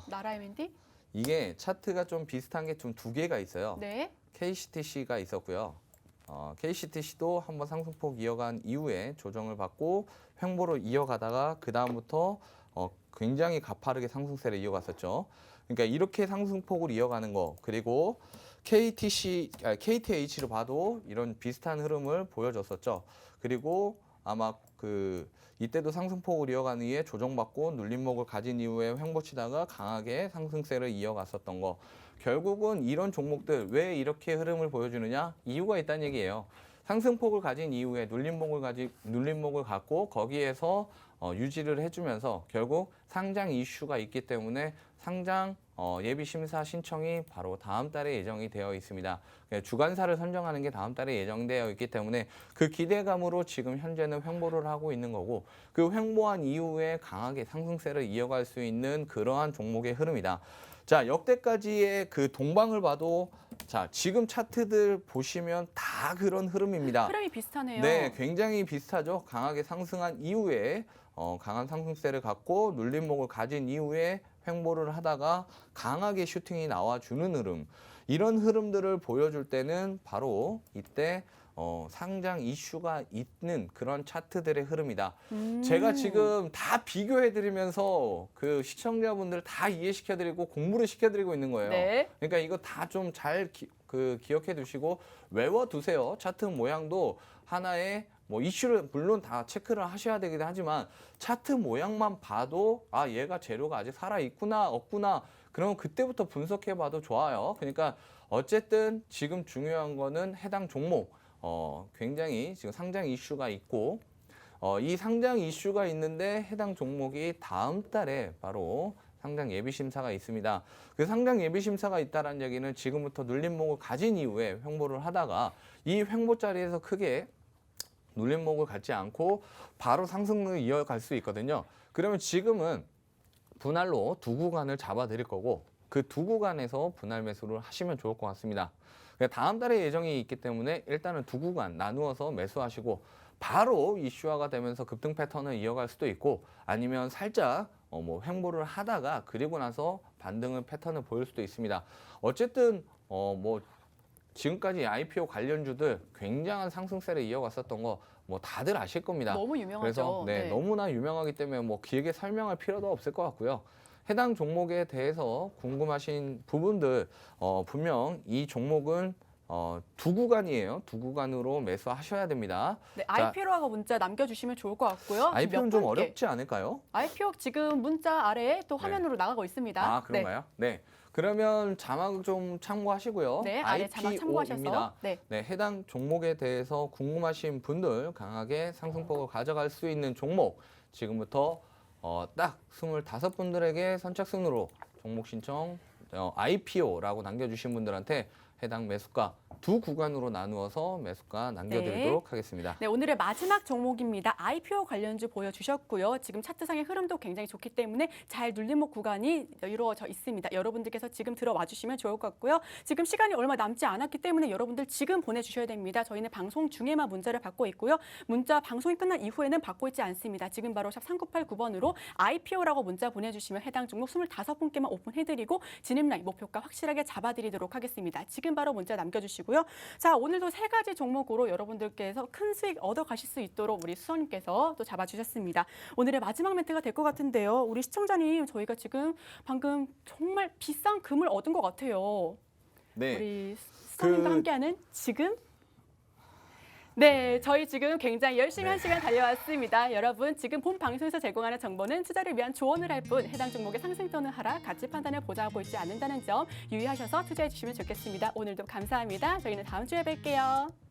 나라 M&D? 이게 차트가 좀 비슷한 게 좀 두 개가 있어요. 네. KCTC가 있었고요. KCTC도 한번 상승폭 이어간 이후에 조정을 받고 횡보로 이어가다가 그 다음부터 굉장히 가파르게 상승세를 이어갔었죠. 그러니까 이렇게 상승폭을 이어가는 거 그리고 KTH로 봐도 이런 비슷한 흐름을 보여줬었죠. 그리고 아마 이때도 상승폭을 이어간 이후에 조정받고 눌림목을 가진 이후에 횡보치다가 강하게 상승세를 이어갔었던 거. 결국은 이런 종목들 왜 이렇게 흐름을 보여주느냐? 이유가 있다는 얘기예요. 상승폭을 가진 이후에 눌림목을 갖고 거기에서 유지를 해주면서 결국 상장 이슈가 있기 때문에 상장 예비 심사 신청이 바로 다음 달에 예정이 되어 있습니다. 주관사를 선정하는 게 다음 달에 예정되어 있기 때문에 그 기대감으로 지금 현재는 횡보를 하고 있는 거고 그 횡보한 이후에 강하게 상승세를 이어갈 수 있는 그러한 종목의 흐름이다. 자, 역대까지의 그 동방을 봐도 자, 지금 차트들 보시면 다 그런 흐름입니다. 흐름이 비슷하네요. 네, 굉장히 비슷하죠. 강하게 상승한 이후에 강한 상승세를 갖고 눌림목을 가진 이후에 횡보를 하다가 강하게 슈팅이 나와주는 흐름. 이런 흐름들을 보여줄 때는 바로 이때 상장 이슈가 있는 그런 차트들의 흐름이다. 제가 지금 다 비교해드리면서 그 시청자분들 다 이해시켜드리고 공부를 시켜드리고 있는 거예요. 네. 그러니까 이거 다 좀 잘 기억해 두시고 외워두세요. 차트 모양도 하나의 뭐 이슈를 물론 다 체크를 하셔야 되긴 하지만 차트 모양만 봐도 아 얘가 재료가 아직 살아있구나 없구나 그러면 그때부터 분석해 봐도 좋아요. 그러니까 어쨌든 지금 중요한 거는 해당 종목 굉장히 지금 상장 이슈가 있고 이 상장 이슈가 있는데 해당 종목이 다음 달에 바로 상장 예비 심사가 있습니다. 그 상장 예비 심사가 있다는 얘기는 지금부터 눌림목을 가진 이후에 횡보를 하다가 이 횡보 자리에서 크게 눌림목을 갖지 않고 바로 상승을 이어갈 수 있거든요. 그러면 지금은 분할로 두 구간을 잡아 드릴 거고 그 두 구간에서 분할 매수를 하시면 좋을 것 같습니다. 다음 달에 예정이 있기 때문에 일단은 두 구간 나누어서 매수하시고 바로 이슈화가 되면서 급등 패턴을 이어갈 수도 있고 아니면 살짝 뭐 횡보를 하다가 그리고 나서 반등의 패턴을 보일 수도 있습니다. 어쨌든 뭐 지금까지 IPO 관련주들 굉장한 상승세를 이어갔었던 거 뭐 다들 아실 겁니다. 너무 유명하죠. 그래서 네. 너무나 유명하기 때문에 뭐 길게 설명할 필요도 없을 것 같고요. 해당 종목에 대해서 궁금하신 부분들 분명 이 종목은 두 구간이에요. 두 구간으로 매수하셔야 됩니다. 네, IPO라고 문자 남겨주시면 좋을 것 같고요. IPO는 좀 어렵지 않을까요? IPO 지금 문자 아래에 또 화면으로 나가고 있습니다. 아, 그런가요? 네. 그러면 자막 좀 참고하시고요. 네, 아래 자막 참고하셔서. 네, 해당 종목에 대해서 궁금하신 분들 강하게 상승폭을 가져갈 수 있는 종목 지금부터 딱 25분들에게 선착순으로 종목 신청 IPO라고 남겨주신 분들한테 해당 매수가 두 구간으로 나누어서 매수가 남겨드리도록 하겠습니다. 네, 오늘의 마지막 종목입니다. IPO 관련주 보여주셨고요. 지금 차트상의 흐름도 굉장히 좋기 때문에 잘 눌림목 구간이 이루어져 있습니다. 여러분들께서 지금 들어와 주시면 좋을 것 같고요. 지금 시간이 얼마 남지 않았기 때문에 여러분들 지금 보내주셔야 됩니다. 저희는 방송 중에만 문자를 받고 있고요. 문자 방송이 끝난 이후에는 받고 있지 않습니다. 지금 바로 샵 3989번으로 IPO라고 문자 보내주시면 해당 종목 25분께만 오픈해드리고 진입라인 목표가 확실하게 잡아드리도록 하겠습니다. 지금 바로 문자 남겨주시고요. 자, 오늘도 세 가지 종목으로 여러분들께서 큰 수익 얻어가실 수 있도록 우리 수석님께서 또 잡아주셨습니다. 오늘의 마지막 멘트가 될 것 같은데요. 우리 시청자님, 저희가 지금 방금 정말 비싼 금을 얻은 것 같아요. 네. 우리 수석님과 함께하는 지금 네, 저희 지금 굉장히 열심히 한 시간 달려왔습니다. 여러분, 지금 본 방송에서 제공하는 정보는 투자를 위한 조언을 할 뿐 해당 종목의 상승 또는 하락, 가치 판단을 보장하고 있지 않는다는 점 유의하셔서 투자해 주시면 좋겠습니다. 오늘도 감사합니다. 저희는 다음 주에 뵐게요.